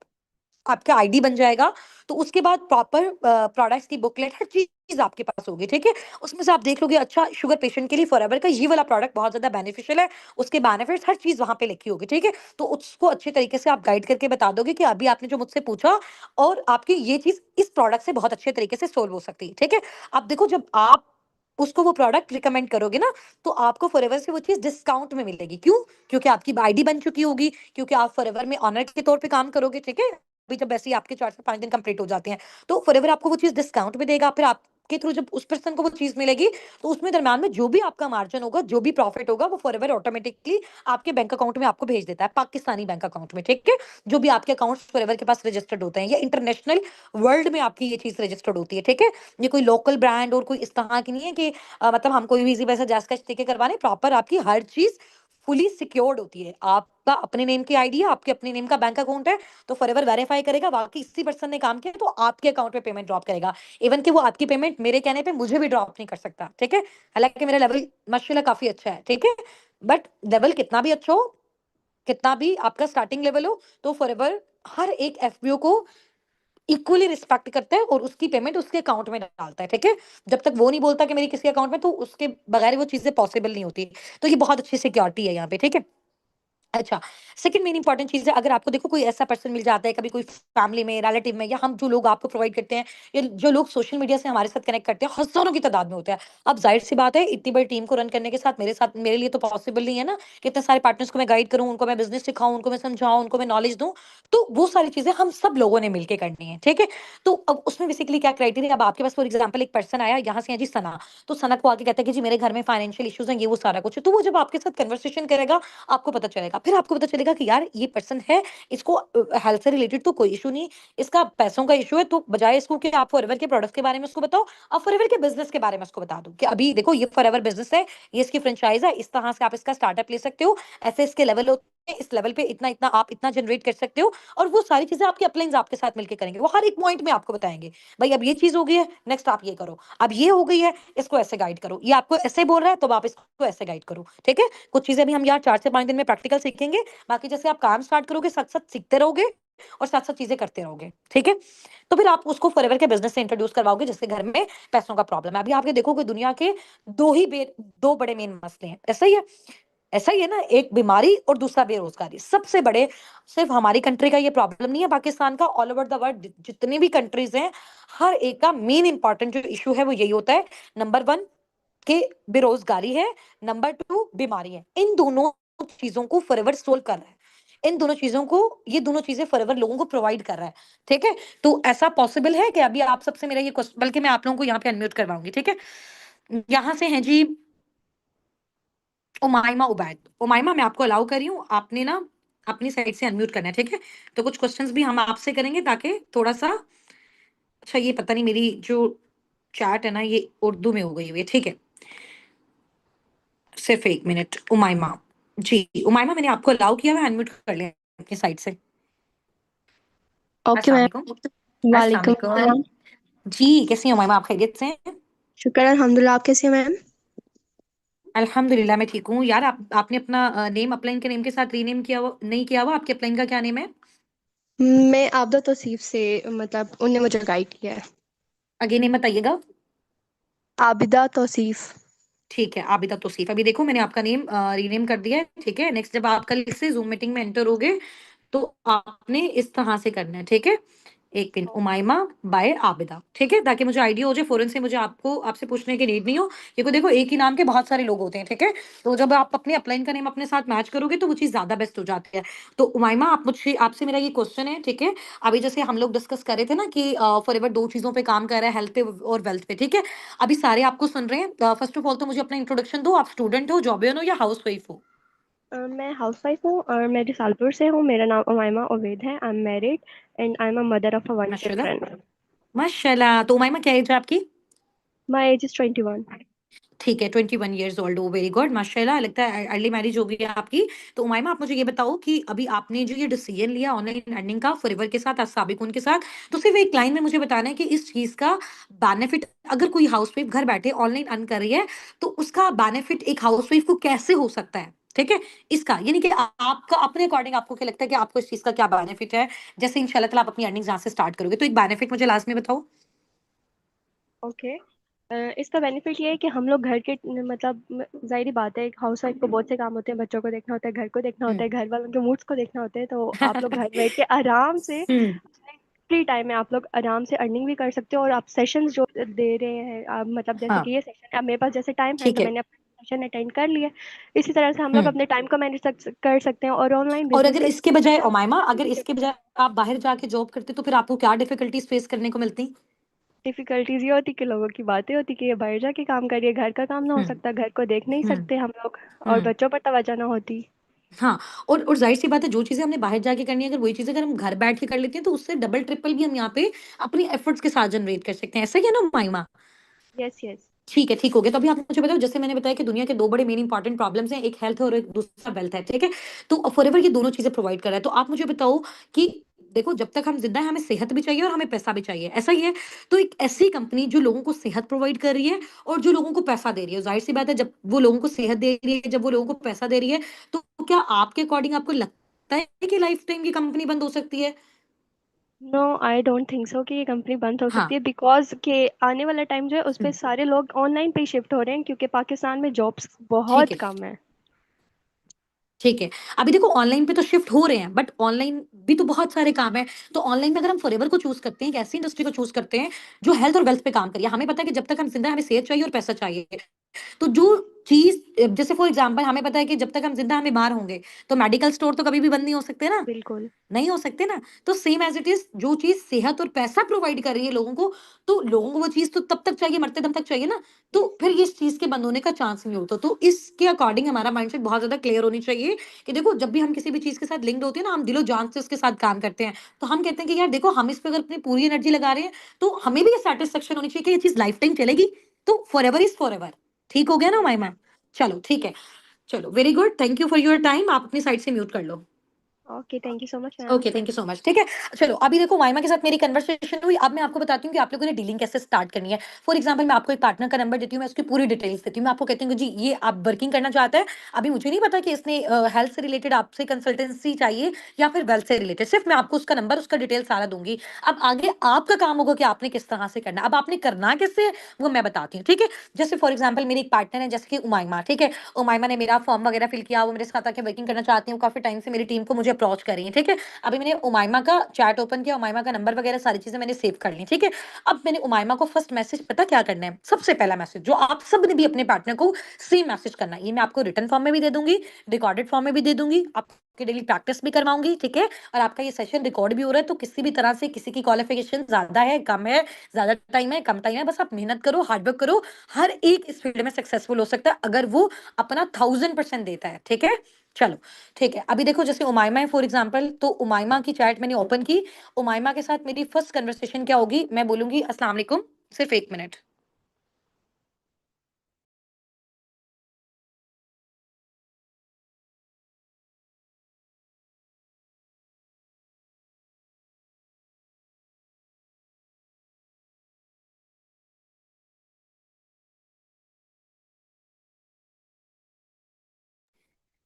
आपका आईडी बन जाएगा, तो उसके बाद प्रॉपर प्रोडक्ट्स की बुकलेट हर चीज़ आपके पास होगी, ठीक है? उसमें से आप देख लोगे, अच्छा शुगर पेशेंट के लिए फॉरएवर का ये वाला प्रोडक्ट बहुत ज़्यादा बेनिफिशियल है, उसके बेनिफिट्स हर चीज़ वहाँ पे लिखी होगी, ठीक है? तो उसको अच्छे तरीके से आप गाइड करके बता दोगे कि अभी आपने जो मुझसे पूछा, और आपकी ये चीज़ इस प्रोडक्ट से बहुत अच्छे तरीके से सोल्व हो सकती है, ठीक है? अब देखो, जब आप उसको वो प्रोडक्ट रिकमेंड करोगे ना, तो आपको फॉरएवर से वो चीज़ डिस्काउंट में मिलेगी। क्यों? क्योंकि आपकी आईडी बन चुकी होगी, क्योंकि आप फॉरएवर में ओनर के तौर पे काम करोगे, ठीक है? अभी जब वैसे ही आपके 4 से 5 दिन कंप्लीट हो जाते हैं, तो फॉरएवर आपको वो चीज़ डिस्काउंट में देगा, फिर आपके थ्रू जब उस पर्सन को वो चीज़ मिलेगी, तो उसमें दरम्यान में जो भी आपका मार्जिन होगा, जो भी प्रॉफिट होगा, वो फॉरएवर ऑटोमेटिकली आपके बैंक अकाउंट में आपको भेज देता है, पाकिस्तानी बैंक अकाउंट में, ठीक है? जो भी आपके अकाउंट्स फॉरएवर के पास रजिस्टर्ड होते हैं, या इंटरनेशनल वर्ल्ड में आपकी ये चीज़ रजिस्टर्ड होती है, ठीक है? ये कोई लोकल ब्रांड और कोई इस तरह की नहीं है कि मतलब हम कोई भी इज़ी वैसे जैज़ कैश देके करवाने, प्रॉपर आपकी हर चीज़ फुली सिक्योर्ड होती है। आपका अपने नेम की आईडी है, आपके अपने नेम का बैंक अकाउंट है, तो फॉरएवर वेरीफाई करेगा वाक़ई इसी पर्सन ने काम किया, तो आपके अकाउंट में पेमेंट ड्रॉप करेगा। इवन कि वो आपकी पेमेंट मेरे कहने पे मुझे भी ड्रॉप नहीं कर सकता, ठीक है? हालाँकि मेरा लेवल माशाल्लाह काफ़ी अच्छा है, ठीक है? बट लेवल कितना भी अच्छा हो, कितना भी आपका स्टार्टिंग लेवल हो, तो फॉरएवर हर एक एफपीओ को इक्वली रिस्पेक्ट करता है, और उसकी पेमेंट उसके अकाउंट में डालता है, ठीक है? जब तक वो नहीं बोलता कि मेरी किसी अकाउंट में, तो उसके बगैर वो चीज़ें पॉसिबल नहीं होती। तो ये बहुत अच्छी सिक्योरिटी है यहाँ पे, ठीक है? अच्छा, सेकंड मेन इंपॉर्टेंट चीज़ है, अगर आपको देखो कोई ऐसा पर्सन मिल जाता है कभी कोई फैमिली में, रिलेटिव में, या हम जो लोग आपको प्रोवाइड करते हैं, या जो लोग सोशल मीडिया से हमारे साथ कनेक्ट करते हैं, हज़ारों की तादाद में होते हैं। अब ज़ाहिर-सी बात है, इतनी बड़ी टीम को रन करने के साथ मेरे लिए तो पॉसिबल नहीं है ना कि इतने सारे पार्टनर्स को मैं गाइड करूँ, उनको मैं बिज़नेस सिखाऊँ, उनको मैं समझाऊँ, उनको मैं नॉलेज दूँ। तो वो सारी चीज़ें हम सब लोगों ने मिलके करनी है, ठीक है? तो अब उसमें बेसिकली क्या क्राइटेरिया, अब आपके पास फॉर एग्ज़ाम्पल एक पर्सन आया, यहाँ से है जी सना, तो सना को आके कहता है कि जी मेरे घर में फाइनेंशियल इश्यूज़ हैं, ये वो सारा कुछ है। तो वो जब आपके साथ कन्वर्सेशन करेगा, आपको पता चलेगा। फिर आपको पता चलेगा कि यार ये पर्सन है, इसको हेल्थ से रिलेटेड तो कोई इश्यू नहीं, इसका पैसों का इश्यू है, तो बजाय इसको कि आप फॉरएवर के प्रोडक्ट्स के बारे में उसको बताओ, आप फॉरएवर के बिज़नेस के बारे में उसको बता दो कि अभी देखो ये फॉरएवर बिज़नेस है, ये इसकी फ्रैंचाइज़ है, इस तरह से आप इसका स्टार्टअप ले सकते हो, ऐसे इसके लेवल होते हैं, इस लेवल पे इतना-इतना आप इतना जनरेट कर सकते हो, और वो सारी चीज़ें आपके अपलाइन्स आपके साथ मिलके करेंगे। वो हर एक पॉइंट में आपको बताएँगे, भई अब ये चीज़ हो गई है, नेक्स्ट आप ये करो, अब ये हो गई है, इसको ऐसे गाइड करो, ये आपको ऐसे बोल रहा है, तो अब आप इसको ऐसे गाइड करो, ठीक है? कुछ चीज़ें भी हम यहाँ 4 से 5 दिन में प्रैक्टिकल सीखेंगे, बाकी जैसे आप काम स्टार्ट करोगे, साथ-साथ सीखते रहोगे और साथ-साथ चीज़ें करते रहोगे, ठीक है? तो फिर आप उसको फॉरएवर के बिज़नेस से इंट्रोड्यूस करवाओगे, जिसके घर में पैसों का प्रॉब्लम है। अभी आप ये देखो कि दुनिया के 2 ही बे 2 बड़े मेन मसले हैं, ऐसा ही है? ऐसा ही है ना? एक बीमारी और दूसरा बेरोज़गारी। सबसे बड़े, सिर्फ़ हमारी कंट्री का ये प्रॉब्लम नहीं है, पाकिस्तान का, ऑल ओवर द वर्ल्ड जितनी भी कंट्रीज़ हैं, हर एक का मेन इम्पोर्टेंट जो इश्यू है वो यही होता है। नंबर 1 कि बेरोज़गारी है, नंबर 2 बीमारी है। इन दोनों चीज़ों को फॉरएवर सोल्व कर रहा है। इन दोनों चीज़ों को, ये दोनों चीज़ें फॉरएवर लोगों को प्रोवाइड कर रहा है, ठीक है? तो ऐसा पॉसिबल है कि अभी आप सबसे मेरा ये बल्कि मैं आप लोगों को यहाँ पे अनम्यूट करवाऊँगी, ठीक है? यहाँ से हैं जी उमाइमा उबैद। उमाइमा, मैं आपको अलाउ कर रही हूँ, आपने ना अपनी साइड से अनम्यूट करना है, ठीक है? तो कुछ क्वेश्चंस भी हम आपसे करेंगे ताकि थोड़ा-सा, अच्छा ये पता नहीं मेरी जो चैट है ना ये उर्दू में हो गई हुई है, ठीक है? सिर्फ 1 मिनट उमाइमा। जी, उमाइमा मैंने आपको अलाउ किया है, अनम्यूट कर लें अपनी साइड से। ओके अस्सलाम मैम। वालेकुम। अस्सलाम वालेकुम वालेकुम। अस्सलाम। जी, कैसी हैं उमाइमा, आप खैरियत से हैं? शुक्र अल्हम्दुलिल्लाह। आप कैसी हैं मैम? अल्हम्दुलिल्लाह मैं ठीक हूँ। यार आपने अपना नेम अपलाइन के नेम के साथ रीनेम किया हुआ नहीं किया हुआ, आपके अपलाइन का क्या नेम है? मैं आबदा तौसीफ से, मतलब उनने मुझे गाइड किया है। अगेन नेम बताइएगा। आबिदा तौसीफ। ठीक है, आबिदा तौसीफ। अभी देखो मैंने आपका नेम रीनेम कर दिया है, ठीक है? नेक्स्ट जब आप कल से ज़ूम मीटिंग में एंटर होगे, तो आपने इस तरह से करना है, ठीक है? एक मिनट, उमाइमा बाय आबिदा, ठीक है? ताकि मुझे आइडिया हो जाए, फ़ौरन से मुझे आपको आपसे पूछने की नीड नहीं हो, क्योंकि देखो एक ही नाम के बहुत सारे लोग होते हैं, ठीक है? तो जब आप अपने अपलाइन का नेम अपने साथ मैच करोगे, तो वो चीज़ ज़्यादा बेस्ट हो जाती है। तो उमाइमा, आप मुझसे आपसे मेरा ये क्वेश्चन है, ठीक है? अभी जैसे हम लोग डिस्कस कर रहे थे ना कि फॉरएवर 2 चीज़ों पे काम कर रहा है, हेल्थ पे और वेल्थ पे, ठीक है? अभी सारे आपको सुन रहे हैं। फर्स्ट ऑफ ऑल तो मुझे अपना इंट्रोडक्शन दो, आप स्टूडेंट हो, जॉबियन हो या हाउसवाइफ हो? मैं हाउसवाइफ हूँ और मैं रिसालपुर से हूँ। मेरा नाम उमाइमा उबैद है। I am married and I am a mother of a one माशाल्लाह, चिल्ड्रन। माशाल्लाह। तो उमाइमा क्या एज है आपकी? My age is 21। ठीक है, 21 इयर्स ओल्ड हो, वेरी गुड, माशाल्लाह। लगता है अर्ली मैरिज हो गई है आपकी। तो उमाइमा, आप मुझे ये बताओ कि अभी आपने जो ये डिसीजन लिया ऑनलाइन अर्निंग का फॉरएवर के साथ, साबिकुन के साथ, तो सिर्फ एक लाइन में मुझे बताना है कि इस चीज़ का बेनिफिट, अगर कोई हाउसवाइफ घर बैठे ऑनलाइन अर्न कर रही है, तो उसका बेनिफिट एक हाउसवाइफ को कैसे हो सकता है? ठीक है? इसका यानी कि आपका अपने अकॉर्डिंग आपको क्या लगता है कि आपको इस चीज़ का क्या बेनिफिट है? जैसे इंशाल्लाह ताला आप अपनी अर्निंग्स यहाँ से स्टार्ट करोगे, तो एक बेनिफिट मुझे लास्ट में बताओ। ओके। इसका बेनिफिट ये है कि हम लोग घर के, मतलब ज़ाहिर बात है, एक हाउस वाइफ को बहुत से काम होते हैं। बच्चों को देखना होता है, घर को देखना हुँ। होता है, घर वालों के मूड्स को देखना होता है। तो आप लोग घर बैठ के आराम से हुँ, अपने फ्री टाइम में आप लोग आराम से अर्निंग भी कर सकते हो। और आप सेशंस जो दे रहे हैं, आप मतलब जैसे हाँ, कि ये सेशन, अब मेरे पास जैसे टाइम है ठीक तो है। मैंने अपना सेशन अटेंड कर लिया। इसी तरह से हम लोग हुँ। अपने टाइम को मैनेज कर सकते हैं। और ऑनलाइन और बिजनेस अगर का इसके बजाय ये उमाइमा, अगर opportunity इसके होता बजाय है। आप बाहर जाके जॉब करते, तो फिर आपको क्या डिफिकल्टीज फेस करने को मिलती? डिफिकल्टीज ये होती कि लोगों की बातें होती कि ये बाहर जाके काम करिए, घर का काम ना हो हुँ, सकता, घर को देख नहीं हुँ, सकते हम लोग। और हुँ। बच्चों पर तवज्जो ना होती। हाँ, और ज़ाहिर-सी बात है, जो चीज़ें हमने बाहर जाके करनी है, अगर वही चीज़ें अगर हम घर बैठ के कर लेते हैं, तो उससे डबल ट्रिपल भी हम यहाँ पे अपनी एफर्ट्स के साथ जनरेट कर सकते हैं। ऐसा ही है ना उमाइमा? Yes yes. ठीक है, ठीक हो गया। तो अभी आप मुझे बताओ, जैसे मैंने बताया कि दुनिया के 2 बड़े मेन इंपोर्टेंट प्रॉब्लम्स हैं, एक हेल्थ और एक दूसरा वेल्थ है, ठीक है? तो फॉरएवर ये दोनों चीज़ें प्रोवाइड कर रहा है। तो आप मुझे बताओ कि देखो जब तक हम ज़िंदा हैं, हमें सेहत भी चाहिए और हमें पैसा भी चाहिए, ऐसा ही है? तो एक ऐसी कंपनी जो लोगों को सेहत प्रोवाइड कर रही है और जो लोगों को पैसा दे रही है, ज़ाहिर-सी बात है, जब वो लोगों को सेहत दे रही है, जब वो लोगों को पैसा दे रही है, तो क्या आपके अकॉर्डिंग आपको लगता है कि लाइफ टाइम ये कंपनी बंद हो सकती है? No, I don't think so कि ये कंपनी बंद हो हाँ, सकती है। बिकॉज के आने वाला टाइम जो है उस हुँ, पे सारे लोग ऑनलाइन पे शिफ्ट हो रहे हैं, क्योंकि पाकिस्तान में जॉब्स ठीक बहुत है। कम है। ठीक है। अभी देखो ऑनलाइन पे तो शिफ्ट हो रहे हैं, बट ऑनलाइन भी तो बहुत सारे काम है। तो ऑनलाइन में अगर हम फॉरएवर को चूज़ करते हैं, एक ऐसी इंडस्ट्री को चूज़ करते हैं जो हेल्थ और वेल्थ पे काम करे। हमें पता है कि जब तक हम ज़िंदा हैं, हमें सेहत चाहिए और पैसा चाहिए। तो जो चीज़ जैसे फॉर एग्ज़ाम्पल हमें पता है कि जब तक हम ज़िंदा हैं, हम बीमार होंगे, तो मेडिकल स्टोर तो कभी भी बंद नहीं हो सकते ना। बिल्कुल। नहीं हो सकते ना। तो सेम एज़ इट इज़ जो चीज़ सेहत और पैसा प्रोवाइड कर रही है लोगों को, तो लोगों को वो चीज़ तो तब तक चाहिए, मरते दम तक चाहिए ना। तो फिर ये इस चीज़ के बंद होने का चांस नहीं होता। तो इसके अकॉर्डिंग हमारा माइंडसेट बहुत ज़्यादा क्लियर होनी चाहिए कि देखो जब भी हम किसी भी चीज़ के साथ लिंक्ड होते हैं ना, हम दिलो-जान से उसके साथ काम करते हैं। तो हम कहते हैं कि यार देखो हम इस पे अगर अपनी पूरी एनर्जी लगा रहे हैं, तो हमें भी ये सैटिस्फैक्शन होनी चाहिए कि ये चीज़ लाइफ टाइम चलेगी। तो फॉरएवर इज़ फॉरएवर। ठीक हो गया ना माई मैम? चलो ठीक है। चलो very good, thank you for your time. आप अपनी साइड से म्यूट कर लो। Okay, thank you so much ma'am. Okay, thank you so much. ठीक है। चलो अभी देखो माइमा के साथ मेरी कन्वर्सेशन हुई। अब मैं आपको बताती हूँ कि आप लोगों ने डीलिंग कैसे स्टार्ट करनी है। फॉर एग्जांपल मैं आपको एक पार्टनर का नंबर देती हूँ, मैं उसकी पूरी डिटेल्स देती हूँ। मैं आपको कहती हूँ कि जी ये आप वर्किंग करना चाहता है। अभी मुझे नहीं पता कि इसने हेल्थ से रिलेटेड आपसे कंसल्टेंसी चाहिए या फिर वेल्थ से रिलेटेड। सिर्फ मैं आपको उसका नंबर, उसका डिटेल सारा दूंगी। अब आगे आपका काम होगा कि आपने किस तरह से करना है। अब आपने करना कैसे है, वो मैं बताती हूँ। ठीक है। जैसे फॉर एग्जाम्पल मेरी एक पार्टनर है, जैसे कि उमाइमा। ठीक है। उमाइमा ने मेरा फॉर्म वगैरह फिल किया, वो मेरे साथ आके वर्किंग करना चाहती हूँ। काफी टाइम से मेरी टीम को मुझे अप्रोच कर रही है। ठीक है। अभी मैंने उमाइमा का चैट ओपन किया, उमाइमा का नंबर वगैरह सारी चीजें मैंने सेव कर ली। ठीक है। अब मैंने उमाइमा को फर्स्ट मैसेज पता क्या करना है, सबसे पहला मैसेज जो आप सब ने भी अपने पार्टनर को सेम मैसेज करना है। ये मैं आपको रिटर्न फॉर्म में भी दे दूंगी, रिकॉर्डेड फॉर्म में भी दे दूंगी, आपके डेली प्रैक्टिस भी करवाऊंगी। ठीक है। और आपका ये सेशन रिकॉर्ड भी हो रहा है, तो किसी भी तरह से किसी की क्वालिफिकेशन ज्यादा है, कम है, ज्यादा टाइम है, कम टाइम है, बस आप मेहनत करो, हार्डवर्क करो। हर एक इस फील्ड में सक्सेसफुल हो सकता है अगर वो अपना 1000% देता है। ठीक है। चलो ठीक है। अभी देखो जैसे उमाइमा है फॉर एग्जांपल, तो उमाइमा की चैट मैंने ओपन की। उमाइमा के साथ मेरी फर्स्ट कन्वर्सेशन क्या होगी, मैं बोलूंगी अस्सलाम वालेकुम। सिर्फ 1 मिनट।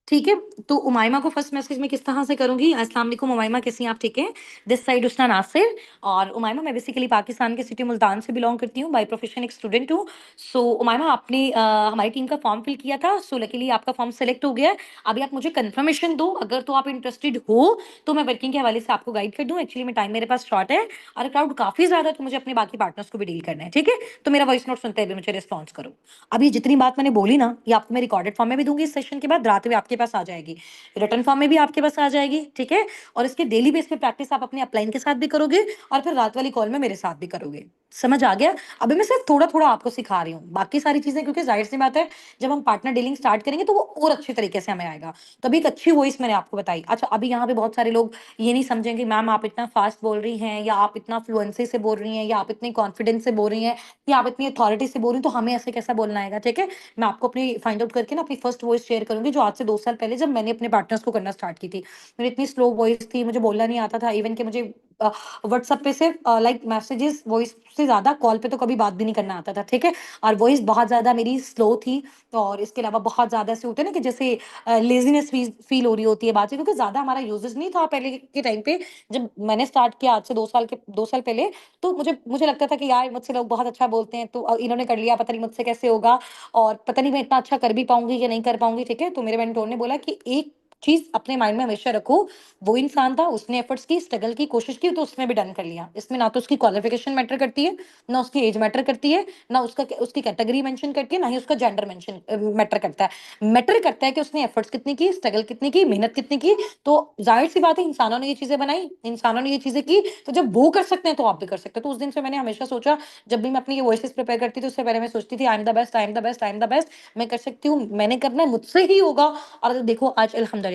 ठीक है। तो उमाइमा को फर्स्ट मैसेज मैं किस तरह से करूंगी, अस्सलाम वालेकुम उमाइमा, कैसी हैं आप? ठीक है। This side Usna Nasir. और उमाइमा मैं बेसिकली पाकिस्तान के सिटी मुल्तान से बिलोंग करती हूँ, बाय प्रोफेशन एक स्टूडेंट हूँ। सो उमाइमा आपने हमारी टीम का फॉर्म फिल किया था, सो लकीली आपका फॉर्म सेलेक्ट हो गया है। अभी आप मुझे कंफर्मेशन दो, अगर तो आप इंटरेस्टेड हो तो मैं वर्किंग के हवाले से आपको गाइड कर दूँ। एक्चुअली में टाइम मेरे पास शॉर्ट है और क्राउड काफी ज्यादा है, तो मुझे अपने बाकी पार्टनर्स को भी डील करना है। ठीक है। तो मेरा वॉइस नोट सुनते हुए मुझे रिस्पॉन्स करो। अभी जितनी बात मैंने बोली ना, ये आपको मैं रिकॉर्डेड फॉर्म में भी दूंगी, इस सेशन के बाद रात में आपके पास आ जाएगी, रिटर्न फॉर्म में भी आपके पास आ जाएगी। ठीक है। और इसके डेली बेस पे प्रैक्टिस आप अपने अपलाइन के साथ भी करोगे और फिर रात वाली कॉल में मेरे साथ भी करोगे। समझ आ गया? अभी मैं सिर्फ थोड़ा थोड़ा आपको सिखा रही हूँ, बाकी सारी चीजें क्योंकि जाहिर सी बात है जब हम पार्टनर डीलिंग स्टार्ट करेंगे तो वो और अच्छे तरीके से हमें आएगा। तो अभी एक अच्छी वॉइस मैंने आपको बताई। अच्छा अभी यहाँ पे बहुत सारे लोग ये नहीं समझेंगे मैम आप इतना फास्ट बोल रही हैं, या आप इतना फ्लुएंसी से बोल रही हैं, या आप इतनी कॉन्फिडेंस से बोल रही हैं, या आप इतनी अथॉरिटी से बोल रही हैं, तो हमें ऐसे कैसा बोलना आएगा। ठीक है। मैं आपको अपनी फाइंड आउट करके ना अपनी फर्स्ट वॉइस शेयर करूंगी, जो आज से 2 साल पहले जब मैंने अपने पार्टनर्स को करना स्टार्ट की थी। मेरी इतनी स्लो वॉइस थी, मुझे बोलना नहीं आता था, इवन कि मुझे व्हाट्सएप पे सिर्फ लाइक मैसेजेस वॉइस से ज्यादा कॉल पे तो कभी बात भी नहीं करना आता था। ठीक है। और वॉइस बहुत ज्यादा मेरी स्लो थी। और इसके अलावा बहुत ज्यादा ऐसे होते हैं ना कि जैसे लेजीनेस फील हो रही होती है बात से, क्योंकि ज्यादा हमारा यूजेस नहीं था पहले के टाइम पे। जब मैंने स्टार्ट किया आज से 2 साल पहले, तो मुझे मुझे लगता था कि यार मुझसे लोग बहुत अच्छा बोलते हैं, तो इन्होंने कर लिया, पता नहीं मुझसे कैसे होगा, और पता नहीं मैं इतना अच्छा कर भी पाऊंगी कि नहीं कर पाऊंगी। ठीक है। तो मेरे मेंटोर ने बोला कि एक चीज अपने माइंड में हमेशा रखो, वो इंसान था, उसने एफर्ट्स की, स्ट्रगल की, कोशिश की, तो उसने भी डन कर लिया। इसमें ना तो उसकी क्वालिफिकेशन मैटर करती है, ना उसकी एज मैटर करती है, ना उसकी कैटेगरी मेंशन करती है, ना ही उसका जेंडर मेंशन मैटर करता है। मैटर करता है कि उसने एफर्ट्स कितनी की, स्ट्रगल कितनी की, मेहनत कितनी की। तो जाहिर सी बात है इंसानों ने ये चीजें बनाई, इंसानों ने ये चीजें की, तो जब वो कर सकते हैं तो आप भी कर सकते हो। तो उस दिन से मैंने हमेशा सोचा, जब भी मैं अपनी ये वॉइसेस प्रिपेयर करती थी उससे पहले मैं सोचती थी आई am the best, I am the best, I am the best. मैं कर सकती हूँ, मैंने करना है, मुझसे ही होगा। और देखो आज अल्हम्दुलिल्लाह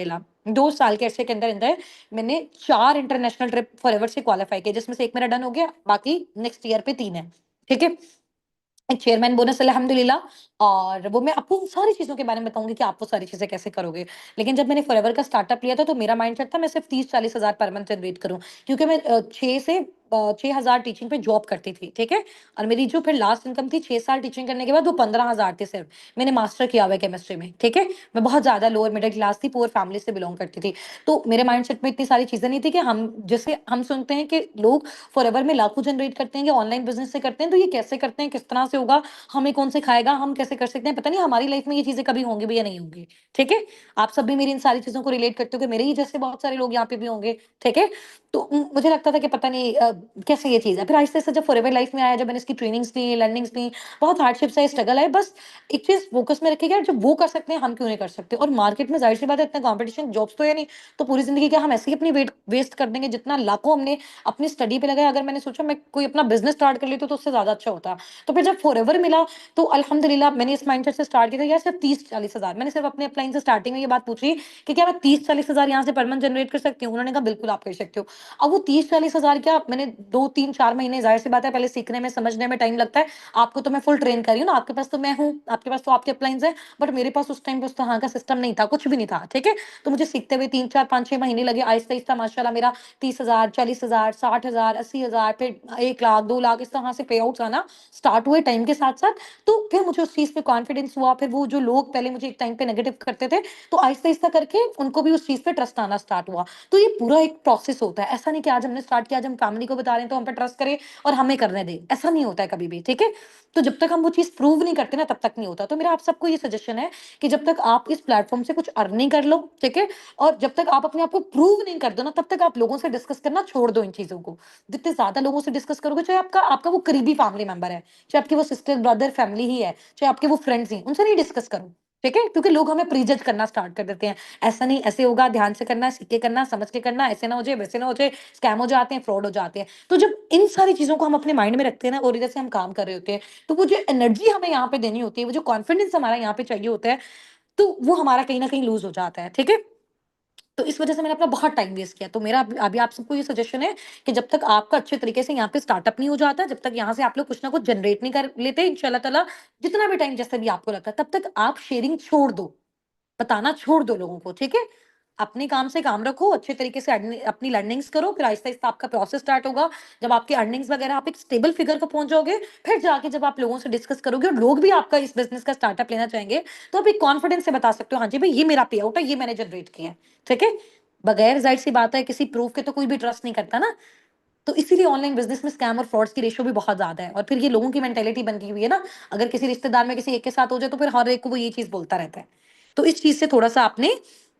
2 साल के अरसे के अंदर अंदर मैंने 4 इंटरनेशनल ट्रिप फॉरएवर से क्वालिफाई किया, जिसमें से एक मेरा डन हो गया, बाकी नेक्स्ट ईयर पे 3 है। ठीक है। एक चेयरमैन बोनस अल्हम्दुलिल्लाह। और वो मैं आपको उन सारी चीजों के बारे में बताऊंगी कि आप वो सारी चीजें कैसे करोगे। लेकिन जब मैंने फॉरएवर का स्टार्टअप लिया था तो मेरा माइंडसेट था मैं सिर्फ 30-40 हजार पर मंथ जनरेट करूं, क्योंकि मैं 6 से 6,000 टीचिंग पे जॉब करती थी, ठीक है। और मेरी जो फिर लास्ट इनकम थी 6 साल टीचिंग करने के बाद, वो 15,000 थी सिर्फ। मैंने मास्टर किया हुआ है केमिस्ट्री में, ठीक है। मैं बहुत ज्यादा लोअर मिडिल क्लास थी, पुअर फैमिली से बिलोंग करती थी। तो मेरे माइंडसेट में इतनी सारी चीजें नहीं थी कि हम जैसे हम सुनते हैं कि लोग फॉरएवर में लाखों जनरेट करते हैं, कि ऑनलाइन बिजनेस से करते हैं, तो ये कैसे करते हैं, किस तरह से होगा, हमें कौन सिखाएगा, हम कैसे कर सकते हैं, पता नहीं हमारी लाइफ में ये चीजें कभी होंगी भी या नहीं होंगी, ठीक है। आप सब भी मेरी इन सारी चीजों को रिलेट करते हो कि मेरे ही जैसे बहुत सारे लोग यहाँ पे भी होंगे, ठीक है। तो मुझे लगता था कि पता नहीं कैसे ये चीज है। फिर आहिस्ता आहिस्ता जब फॉरएवर लाइफ में आया, जब मैंने इसकी ट्रेनिंग्स ली, लर्निंग्स ली, बहुत हार्डशिप्स है, स्ट्रगल है, बस एक चीज फोकस में रखिएगा, जब वो कर सकते हैं हम क्यों नहीं कर सकते। और मार्केट में जाहिर सी बात है इतना कंपटीशन, जॉब्स तो है नहीं, तो पूरी जिंदगी क्या हम ऐसे ही अपनी वेट वेस्ट कर देंगे, जितना लाखों हमने अपनी स्टडी पे लगाया। अगर मैंने सोचा मैं कोई अपना बिजनेस स्टार्ट कर लेती तो उससे ज्यादा अच्छा होता। तो फिर जब फॉरएवर मिला, तो अल्हम्दुलिल्लाह मैंने इस माइंडसेट से स्टार्ट किया था, यार सिर्फ 30-40 हजार। मैंने सिर्फ अपने अपलाइन से स्टार्टिंग में ये बात पूछी कि क्या मैं 30-40 हजार यहाँ से पर मंथ जनरेट कर सकती हूँ। उन्होंने कहा बिल्कुल आप कर सकते हो। अब वो 30-40 हजार क्या, मैंने 2-3-4 महीने, जाहिर सी बात है पहले सीखने में समझने में टाइम लगता है। आपको तो मैं फुल ट्रेन कर रही हूँ ना, आपके पास तो मैं हूँ, आपके पास तो आपके अपलाइंस है, बट मेरे पास उस टाइम पे उस तरह का सिस्टम नहीं था, कुछ भी नहीं था, ठीक है। तो मुझे सीखते हुए 3-4-5-6 महीने लगे। आहिस्ता आहिस्ता माशाल्लाह मेरा 30 हजार, 40 हजार, 60 हजार, 80 हजार, फिर 1 लाख, 2 लाख, इस तरह से पे आउट आना स्टार्ट हुए टाइम के साथ साथ। तो फिर मुझे उस चीज पे कॉन्फिडेंस हुआ। फिर वो जो लोग पहले मुझे एक टाइम पे नेगेटिव करते थे, तो आहिस्ता आहिस्ता करके उनको भी उस चीज पे ट्रस्ट आना स्टार्ट हुआ। तो ये पूरा एक प्रोसेस होता है, ऐसा नहीं कि आज हमने स्टार्ट किया, आज हम फैमिली को बता रहे हैं तो हम पे ट्रस्ट करें और हमें करने दें, ऐसा नहीं होता है कभी भी, ठीक है। तो जब तक हम वो चीज प्रूव नहीं करते ना, तब तक नहीं होता। तो मेरा आप सबको ये सजेशन है कि जब तक आप इस प्लेटफॉर्म से कुछ अर्न नहीं कर लो, ठीक है, और जब तक आप अपने आप को प्रूव नहीं कर दो ना, तब तक आप लोगों से डिस्कस करना छोड़ दो इन चीजों को। जितने ज्यादा लोगों से डिस्कस करोगे, चाहे आपका आपका वो करीबी फैमिली मेंबर है, चाहे आपकी वो सिस्टर ब्रदर फैमिली ही है, चाहे आपके वो फ्रेंड्स ही, उनसे नहीं डिस्कस करो, ठीक है। क्योंकि लोग हमें प्रीजज करना स्टार्ट कर देते हैं, ऐसा नहीं ऐसे होगा, ध्यान से करना, सीख के करना, समझ के करना, ऐसे ना हो जाए, वैसे ना हो जाए, स्कैम हो जाते हैं, फ्रॉड हो जाते हैं। तो जब इन सारी चीजों को हम अपने माइंड में रखते हैं ना, और इधर से हम काम कर रहे होते हैं, तो वो जो एनर्जी हमें यहाँ पे देनी होती है, वो जो कॉन्फिडेंस हमारा यहाँ पे चाहिए होता है, तो वो हमारा कहीं ना कहीं लूज हो जाता है, ठीक है। तो इस वजह से मैंने अपना बहुत टाइम वेस्ट किया। तो मेरा अभी आप सबको ये सजेशन है कि जब तक आपका अच्छे तरीके से यहाँ पे स्टार्टअप नहीं हो जाता, जब तक यहाँ से आप लोग कुछ ना कुछ जनरेट नहीं कर लेते, इंशाल्लाह ताला जितना भी टाइम जैसे भी आपको लगता है, तब तक आप शेयरिंग छोड़ दो, बताना छोड़ दो लोगों को, ठीक है। अपने काम से काम रखो, अच्छे तरीके से अपनी लर्निंग्स करो, फिर आहिस्ता आहिस्ता आपका प्रोसेस स्टार्ट होगा। जब आपकी अर्निंग्स वगैरह आप एक स्टेबल फिगर को पहुंच जाओगे, फिर जाके जब आप लोगों से डिस्कस करोगे और लोग भी आपका इस बिजनेस का स्टार्टअप लेना चाहेंगे, तो आप एक कॉन्फिडेंस से बता सकते हो, हाँ जी भाई ये मेरा पे आउट है, ये मैंने जनरेट किया है, ठीक है। बगैर जाहिर सी बात है किसी प्रूफ के तो कोई भी ट्रस्ट नहीं करता ना। तो इसीलिए ऑनलाइन बिजनेस में स्कैम और फ्रॉड्स की रेशियो भी बहुत ज्यादा है। और फिर ये लोगों की मेंटेलिटी बन गई हुई है ना, अगर किसी रिश्तेदार में किसी एक के साथ हो जाए, तो फिर हर एक को वो ये चीज बोलता रहता है। तो इस चीज से थोड़ा सा आपने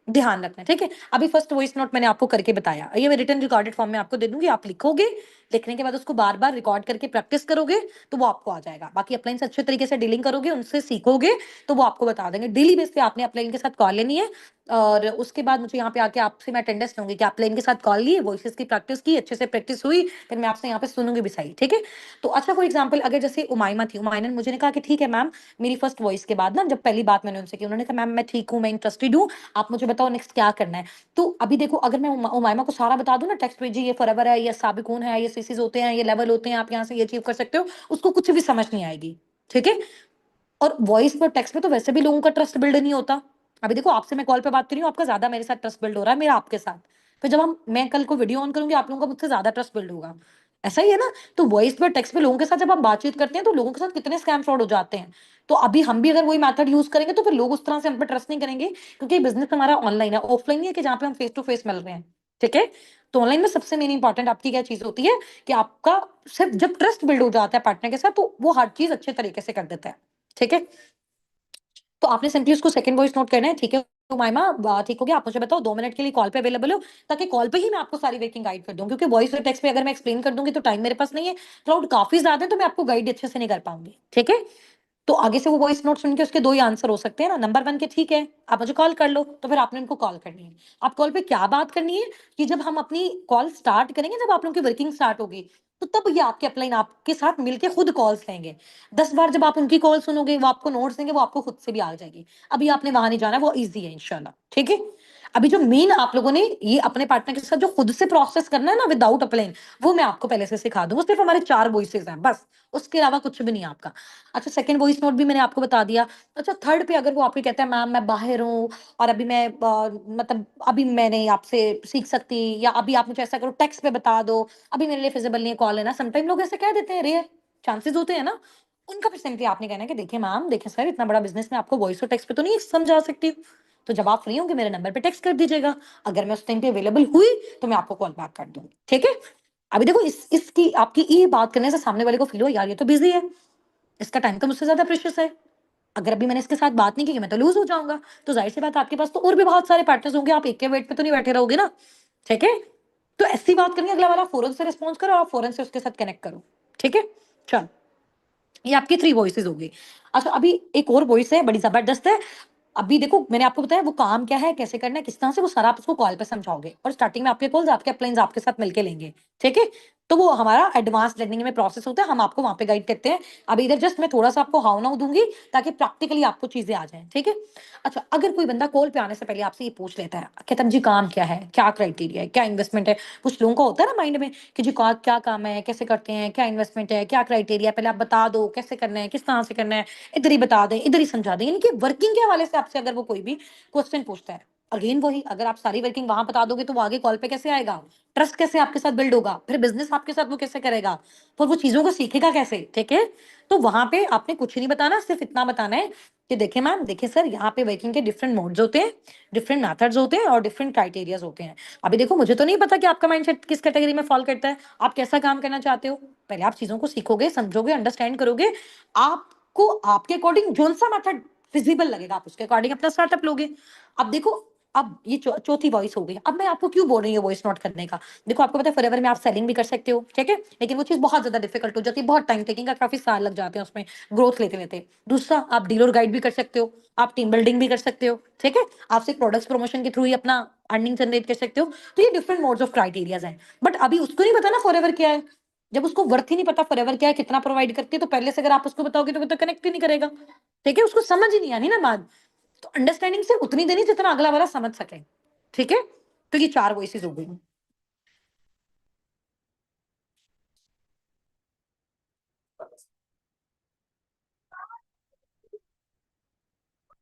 ध्यान रखना है, ठीक है। अभी फर्स्ट वॉइस नोट मैंने आपको करके बताया, ये मैं रिटर्न रिकॉर्डेड फॉर्म में आपको दे दूंगी, आप लिखोगे, लिखने के बाद उसको बार बार रिकॉर्ड करके प्रैक्टिस करोगे, तो वो आपको आ जाएगा। बाकी अपलाइन से अच्छे तरीके से डीलिंग करोगे, उनसे सीखोगे, तो वो आपको बता देंगे। डेली बेस पे आपने अपलाइन के साथ कॉल लेनी है, और उसके बाद मुझे यहाँ पे आके आपसे मैं अटेंडेंस लूंगी कि अपलाइन के साथ कॉल लिए, वॉइसेस की प्रैक्टिस की, अच्छे से प्रैक्टिस हुई, फिर मैं आपसे यहाँ पे सुनूंगी भी सही, ठीक है। तो अच्छा फॉर एग्जाम्पल, अगर जैसे उमायमा थी, उमायमा ने मुझे कहा कि ठीक है मैम, मेरी फर्स्ट वॉइस के बाद ना, जब पहली बात मैंने उनसे की, उन्होंने कहा मैम मैं ठीक हूँ, मैं इंटरेस्टेड हूँ, आप मुझे बताओ नेक्स्ट क्या करना है। तो अभी देखो, अगर मैं उमायमा को सारा बता दूं ना, टेक्स्ट भेजिए, ये फॉरएवर है, ये साबिकून है, ये सीसीज होते हैं, ये लेवल होते हैं, आप यहाँ से ये अचीव कर सकते हो, उसको कुछ भी समझ नहीं आएगी, ठीक है। और वॉइस पर टेक्स्ट में तो वैसे भी लोगों का ट्रस्ट बिल्ड नहीं होता। अभी देखो, आपसे मैं कॉल पे बात कर रही हूँ, आपका ज्यादा मेरे साथ ट्रस्ट बिल्ड हो रहा है, मेरा आपके साथ। फिर जब मैं कल को वीडियो ऑन करूंगी, आप लोगों का मुझसे ज्यादा ट्रस्ट बिल्ड होगा, ऐसा ही है ना। तो वॉइस पर टेक्स्ट पे लोगों के साथ जब हम बातचीत करते हैं, तो लोगों के साथ कितने स्कैम फ्रॉड हो जाते हैं। तो अभी हम भी अगर वही मेथड यूज करेंगे, तो फिर लोग उस तरह से हम पे ट्रस्ट नहीं करेंगे, क्योंकि बिजनेस हमारा ऑनलाइन है, ऑफलाइन नहीं है कि जहाँ पे हम फेस टू फेस मिल रहे हैं, ठीक है। तो ऑनलाइन में सबसे मेन इंपॉर्टेंट आपकी क्या चीज होती है कि आपका सिर्फ जब ट्रस्ट बिल्ड हो जाता है पार्टनर के साथ, तो वो हर चीज अच्छे तरीके से कर देता है, ठीक है। तो आपने सिंपली उसको सेकंड वॉइस नोट करना है, ठीक है। तो मायमा ठीक हो गया, आप मुझे बताओ 2 मिनट के लिए कॉल पे अवेलेबल हो, ताकि कॉल पे ही मैं आपको सारी वर्किंग गाइड कर दूं, क्योंकि वॉइस और टेक्स्ट पे अगर मैं एक्सप्लेन कर दूंगी तो टाइम मेरे पास नहीं है, क्राउड काफी ज्यादा है, तो मैं आपको गाइड अच्छे से नहीं कर पाऊंगी, ठीक है। तो आगे से वो वॉइस नोट सुन के उसके दो ही आंसर हो सकते हैं ना, नंबर 1 के ठीक है आप मुझे कॉल कर लो, तो फिर आपने उनको कॉल करनी है। आप कॉल पे क्या बात करनी है कि जब हम अपनी कॉल स्टार्ट करेंगे, जब आप लोगों की वर्किंग स्टार्ट होगी, तो तब ये आपके अपलाइन आपके साथ मिलके खुद कॉल्स लेंगे। 10 बार जब आप उनकी कॉल सुनोगे, वो आपको नोट्स देंगे, वो आपको खुद से भी आ जाएगी। अभी आपने वहां नहीं जाना, वो ईजी है इंशाल्लाह, ठीक है। अभी जो मेन आप लोगों ने ये अपने पार्टनर के साथ जो खुद से प्रोसेस करना है ना विदाउट अप्लाइंग, वो मैं आपको पहले से सिखा दूँ। वो सिर्फ हमारे 4 वॉइसेस हैं बस, उसके अलावा कुछ भी नहीं है आपका। अच्छा, सेकंड वॉइस नोट भी मैंने आपको बता दिया। अच्छा, थर्ड पे अगर वो आपको कहता है मैम मैं बाहर हूँ और अभी मैं मतलब अभी मैं नहीं आपसे सीख सकती, या अभी आप मुझे ऐसा करो टेक्स्ट पे बता दो, अभी मेरे लिए फिजिबल नहीं है कॉल लेना। समटाइम लोग ऐसे कह देते हैं, रेयर चांसेस होते हैं ना। उनका फिर सिंपली आपने कहना है कि देखिए मैम, देखिए सर, इतना बड़ा बिज़नेस मैं आपको वॉइस और टेक्स्ट पे तो नहीं समझा सकती हूँ। तो जब आप फ्री होंगे मेरे नंबर पे टेक्स्ट कर दीजिएगा। अगर मैं उस टाइम पे अवेलेबल हुई तो मैं आपको कॉल बैक कर दूँगी। ठीक है? अभी देखो इसकी आपकी ये बात करने से सामने वाले को फ़ील हो यार ये तो बिज़ी है। इसका टाइम तो मुझसे ज़्यादा प्रेशियस है। अगर अभी मैंने इसके साथ बात नहीं की मैं तो लूज़ हो जाऊँगा। तो ज़ाहिर-सी बात है आपके पास तो और भी बहुत सारे पार्टनर्स होंगे, आप एक के वेट पे तो नहीं बैठे रहोगे ना। ठीक है? तो ऐसी बात करनी है, अगला वाला फ़ौरन से रिस्पॉन्स करो, आप फ़ौरन से उसके साथ कनेक्ट करो। ठीक है? चलो। ये आपकी 3 वॉइसेज़ हो गई। अच्छा, अभी एक और वॉइस है, बड़ी ज़बरदस्त है। अभी देखो मैंने आपको बताया वो काम क्या है, कैसे करना है, किस तरह से, वो सारा आप उसको कॉल पे समझाओगे और स्टार्टिंग में आपके कॉल्स आपके अपलाइन्स आपके साथ मिलके लेंगे, ठीक है? तो वो हमारा एडवांस लर्निंग में प्रोसेस होता है, हम आपको वहाँ पे गाइड करते हैं। अभी इधर जस्ट मैं थोड़ा-सा आपको हाउ-नाउ दूँगी ताकि प्रैक्टिकली आपको चीज़ें आ जाएँ, ठीक है? अच्छा, अगर कोई बंदा कॉल पे आने से पहले आपसे ये पूछ लेता है, कहता है जी काम क्या है? क्या क्राइटेरिया है? क्या इन्वेस्टमेंट है? कुछ लोगों का होता है ना माइंड में कि जी का क्या काम है? कैसे करते हैं? क्या इन्वेस्टमेंट है? क्या क्राइटेरिया है? पहले आप बता दो, कैसे करना है? किस तरह से करना है? इधर ही बता दें, इधर ही समझा दें। यानी कि वर्किंग के हवाले से आपसे अगर वो कोई भी क्वेश्चन पूछता है, अगेन वही, अगर आप सारी वर्किंग वहां बता दोगे तो वो आगे कॉल पे कैसे आएगा? ट्रस्ट कैसे आपके साथ बिल्ड होगा? फिर बिजनेस आपके साथ वो कैसे करेगा? फिर वो चीजों को सीखेगा कैसे? ठीक है? तो वहां पे आपने कुछ नहीं बताना, सिर्फ इतना बताना है कि देखिए मैम, देखिए सर, यहाँ पे वर्किंग के डिफरेंट मोड्स होते हैं, डिफरेंट मेथड्स होते हैं और डिफरेंट क्राइटेरियाज होते हैं। अभी देखो मुझे तो नहीं पता कि आपका माइंडसेट किस कैटेगरी में फॉल करता है, आप कैसा काम करना चाहते हो। पहले आप चीजों को सीखोगे, समझोगे, अंडरस्टैंड करोगे। आपको आपके अकॉर्डिंग जोन सा मेथड फिजिबल लगेगा, आप उसके अकॉर्डिंग अपना स्टार्टअप लोगे। अब देखो, अब ये चौथी वॉइस हो गई। अब मैं आपको क्यों बोल रही हूँ वॉइस नोट करने का? देखो आपको पता है फॉरएवर में आप सेलिंग भी कर सकते हो, ठीक है? लेकिन वो चीज़ बहुत ज़्यादा डिफिकल्ट हो जाती है, बहुत टाइम टेकिंग का, काफ़ी साल लग जाते हैं उसमें ग्रोथ लेते-लेते। दूसरा, आप डीलर गाइड भी कर सकते हो, आप टीम बिल्डिंग भी कर सकते हो, ठीक है? आप सिर्फ प्रोडक्ट्स प्रमोशन के थ्रू ही अपना अर्निंग जनरेट कर सकते हो। तो ये डिफरेंट मोड्स ऑफ क्राइटेरियाज़ हैं। बट अभी उसको नहीं पता ना फॉरएवर क्या है। जब उसको वर्थ ही नहीं पता फॉरएवर क्या है, कितना प्रोवाइड करती है, तो पहले से अगर आप उसको बताओगे तो वो तो कनेक्ट ही नहीं करेगा। ठीक है? उसको समझ ही नहीं आनी ना बात। तो अंडरस्टैंडिंग सिर्फ उतनी देनी जितना अगला वाला समझ सके। ठीक है? तो ये 4 वॉइसेस हो गई।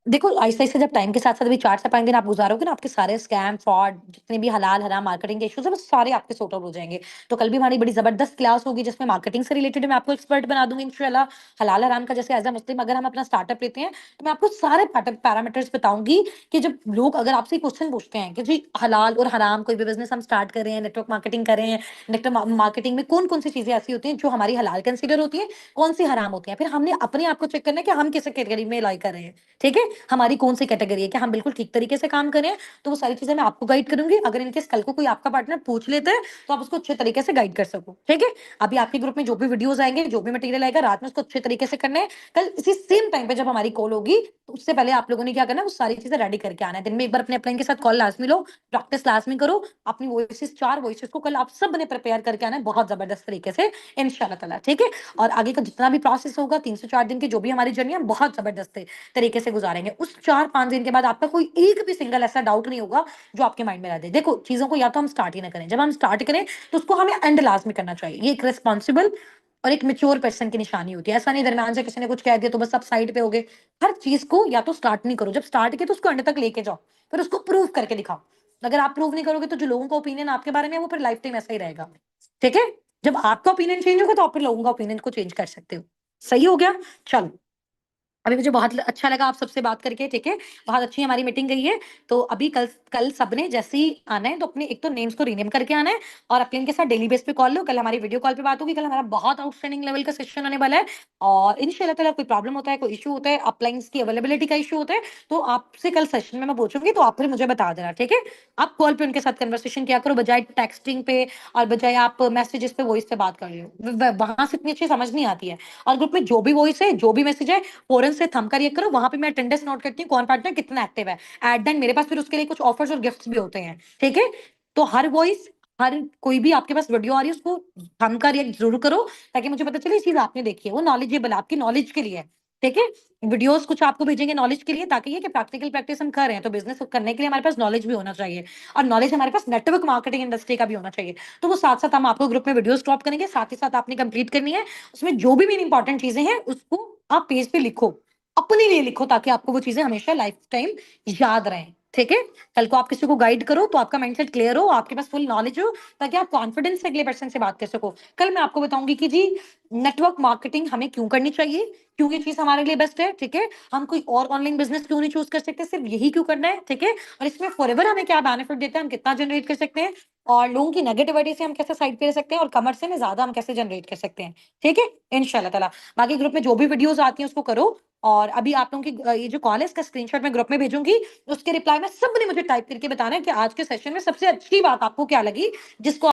देखो, आहिस्ता-आहिस्ता जब टाइम के साथ-साथ अभी 4 से 5 दिन आप गुज़ारोगे ना, आपके सारे स्कैम, फ्रॉड, जितने भी हलाल-हराम मार्केटिंग के इश्यूज़ हैं, वो सारे आपके सॉर्ट आउट हो जाएँगे। तो कल भी हमारी बड़ी ज़बरदस्त क्लास होगी, जिसमें मार्केटिंग से रिलेटेड मैं आपको एक्सपर्ट बना दूँगी इंशाल्लाह। हलाल-हराम का जैसे एज़ अ मुस्लिम अगर हम अपना स्टार्टअप लेते हैं, तो मैं आपको सारे पैरामीटर्स बताऊँगी कि जब लोग अगर आपसे क्वेश्चन पूछते हैं कि जी हलाल और हराम कोई भी बिज़नेस हम स्टार्ट कर रहे हैं, नेटवर्क मार्केटिंग कर रहे हैं, नेटवर्क मार्केटिंग में कौन-कौन सी चीज़ें ऐसी होती हैं, जो हमारी हलाल कंसीडर होती हैं, कौन-सी हराम होती हैं। फिर हमने अपने आप को चेक करना है कि हम किस कैटेगरी में लाई कर रहे हैं। ठीक है? हमारी कौन-सी कैटेगरी है, क्या हम बिल्कुल ठीक तरीके से काम कर रहे हैं, तो वो सारी चीज़ें मैं आपको गाइड करूँगी। अगर इन केस कल को कोई आपका पार्टनर पूछ लेता है, तो आप उसको अच्छे तरीके से गाइड कर सको, ठीक है? अभी आपके ग्रुप में जो भी वीडियोज़ आएँगे, जो भी मटेरियल आएगा, रात में उसको अच्छे तरीके से करना है। कल इसी सेम टाइम पे जब हमारी कॉल होगी, तो उससे पहले आप लोगों ने क्या करना है, वो सारी चीज़ें रेडी करके आना है। दिन में एक बार अपने अपलाइन के साथ कॉल लाज़मी लो, प्रैक्टिस लाज़मी करो। अपनी वॉइसेज़ 4 वॉइसेज़ को कल आप सबने प्रिपेयर करके आना है बहुत ज़बरदस्त तरीके से इंशाअल्लाह ताला, ठीक है? और आगे का जितना भी प्रोसेस होगा, 3 से 4 दिन की जो भी हमारी जर्नी है, हम बहुत ज़बरदस्त तरीके से गुजारेंगे। उस 4-5 दिन के बाद आपका कोई एक भी सिंगल ऐसा डाउट नहीं होगा जो आपके माइंड में रह जाए। देखो, चीज़ों को या तो हम स्टार्ट ही ना करें। जब हम स्टार्ट करें तो उसको हमें एंड लाज़मी करना चाहिए। ये एक रिस्पॉन्सिबल और एक मैच्योर पर्सन की निशानी होती है। ऐसा नहीं दरम्यान से किसी ने कुछ कह दिया तो बस आप साइड पे हो गए। हर चीज़ को या तो स्टार्ट नहीं करो। जब स्टार्ट किया तो उसको एंड तक लेके जाओ। फिर उसको प्रूव करके दिखाओ। अगर आप प्रूव नहीं करोगे तो जो लोगों का ओपिनियन आपके बारे में है वो फिर लाइफ टाइम ऐसा ही रहेगा। ठीक है? जब आपका ओपिनियन चेंज होगा तो आप फिर लोगों का ओपिनियन को चेंज कर सकते हो। सही हो गया? चलो। अभी मुझे बहुत अच्छा लगा आप सबसे बात करके, ठीक है? बहुत अच्छी हमारी मीटिंग गई है। तो अभी कल कल सबने जैसे ही आना है तो अपने एक तो नेम्स को रीनेम करके आना है और अपने इनके साथ डेली बेस पे कॉल लो। कल हमारी वीडियो कॉल पे बात होगी। कल हमारा बहुत आउटस्टैंडिंग लेवल का सेशन होने वाला है और इंशाल्लाह ताला कोई प्रॉब्लम होता है, कोई इश्यू होता है, अपलाइन्स की अवेलेबिलिटी का इश्यू होता है, तो आपसे कल सेशन में मैं पूछूँगी तो आप फिर मुझे बता देना, ठीक है? आप कॉल पे उनके साथ कन्वर्सेशन किया करो बजाय टेक्स्टिंग पे और बजाय आप मैसेजेस पे वॉइस पे बात कर रहे हो। व वहाँ से इतनी अच्छी समझ नहीं आती है और ग्रुप में जो भी वॉइस है, जो भी मैसेज है फ़ौरन से थंब कर ये करो, वहाँ पे मैं अटेंडेंस नोट करती हूँ, कौन पार्टनर कितना एक्टिव है। एट द एंड मेरे पास फिर उसके लिए कुछ ऑफर्स और गिफ्ट्स भी होते हैं, ठीक है? तो हर वॉइस, हर कोई भी आपके पास वीडियो आ रही है, उसको थंब कर रिएक्ट ज़रूर करो, ताकि मुझे पता चले ये चीज़ आपने देखी है, वो नॉलेजेबल आपकी नॉलेज के लिए है। ठीक है। वीडियोस कुछ आपको भेजेंगे नॉलेज के लिए, ताकि ये कि प्रैक्टिकल प्रैक्टिस हम कर रहे हैं, तो बिजनेस करने के लिए हमारे पास नॉलेज भी होना चाहिए, और नॉलेज हमारे पास नेटवर्क मार्केटिंग इंडस्ट्री का भी होना चाहिए। तो वो साथ साथ हम आपको ग्रुप में वीडियोस ड्रॉप करेंगे, साथ ही साथ आपने कंप्लीट करनी है। उसमें जो भी मेन इंपॉर्टेंट चीजें हैं उसको आप पेज पे लिखो, अपने लिए लिखो, ताकि आपको वो चीजें हमेशा लाइफ टाइम याद रहें। ठीक है। कल को आप किसी को गाइड करो तो आपका माइंडसेट क्लियर हो, आपके पास फुल नॉलेज हो, ताकि आप कॉन्फिडेंस से अगले पर्सन से बात कर सको। कल मैं आपको बताऊंगी कि जी नेटवर्क मार्केटिंग हमें क्यों करनी चाहिए, क्यों ये चीज हमारे लिए बेस्ट है। ठीक है। हम कोई और ऑनलाइन बिजनेस क्यों नहीं चूज कर सकते, सिर्फ यही क्यों करना है। ठीक है। और इसमें फॉरएवर हमें क्या बेनिफिट देता है, हम कितना जनरेट कर सकते हैं, और लोगों की नेगेटिविटी से हम कैसे साइड पे रह सकते हैं, और कमर से में ज्यादा हम कैसे जनरेट कर सकते हैं। ठीक है। इंशाल्लाह ताला बाकी ग्रुप में जो भी वीडियोस आती हैं उसको करो। और अभी आप लोगों की ये जो कॉल है इसका स्क्रीनशॉट मैं ग्रुप में भेजूंगी, उसके रिप्लाई में सबने मुझे टाइप करके बताना है कि आज के सेशन में सबसे अच्छी बात आपको क्या लगी, जिसको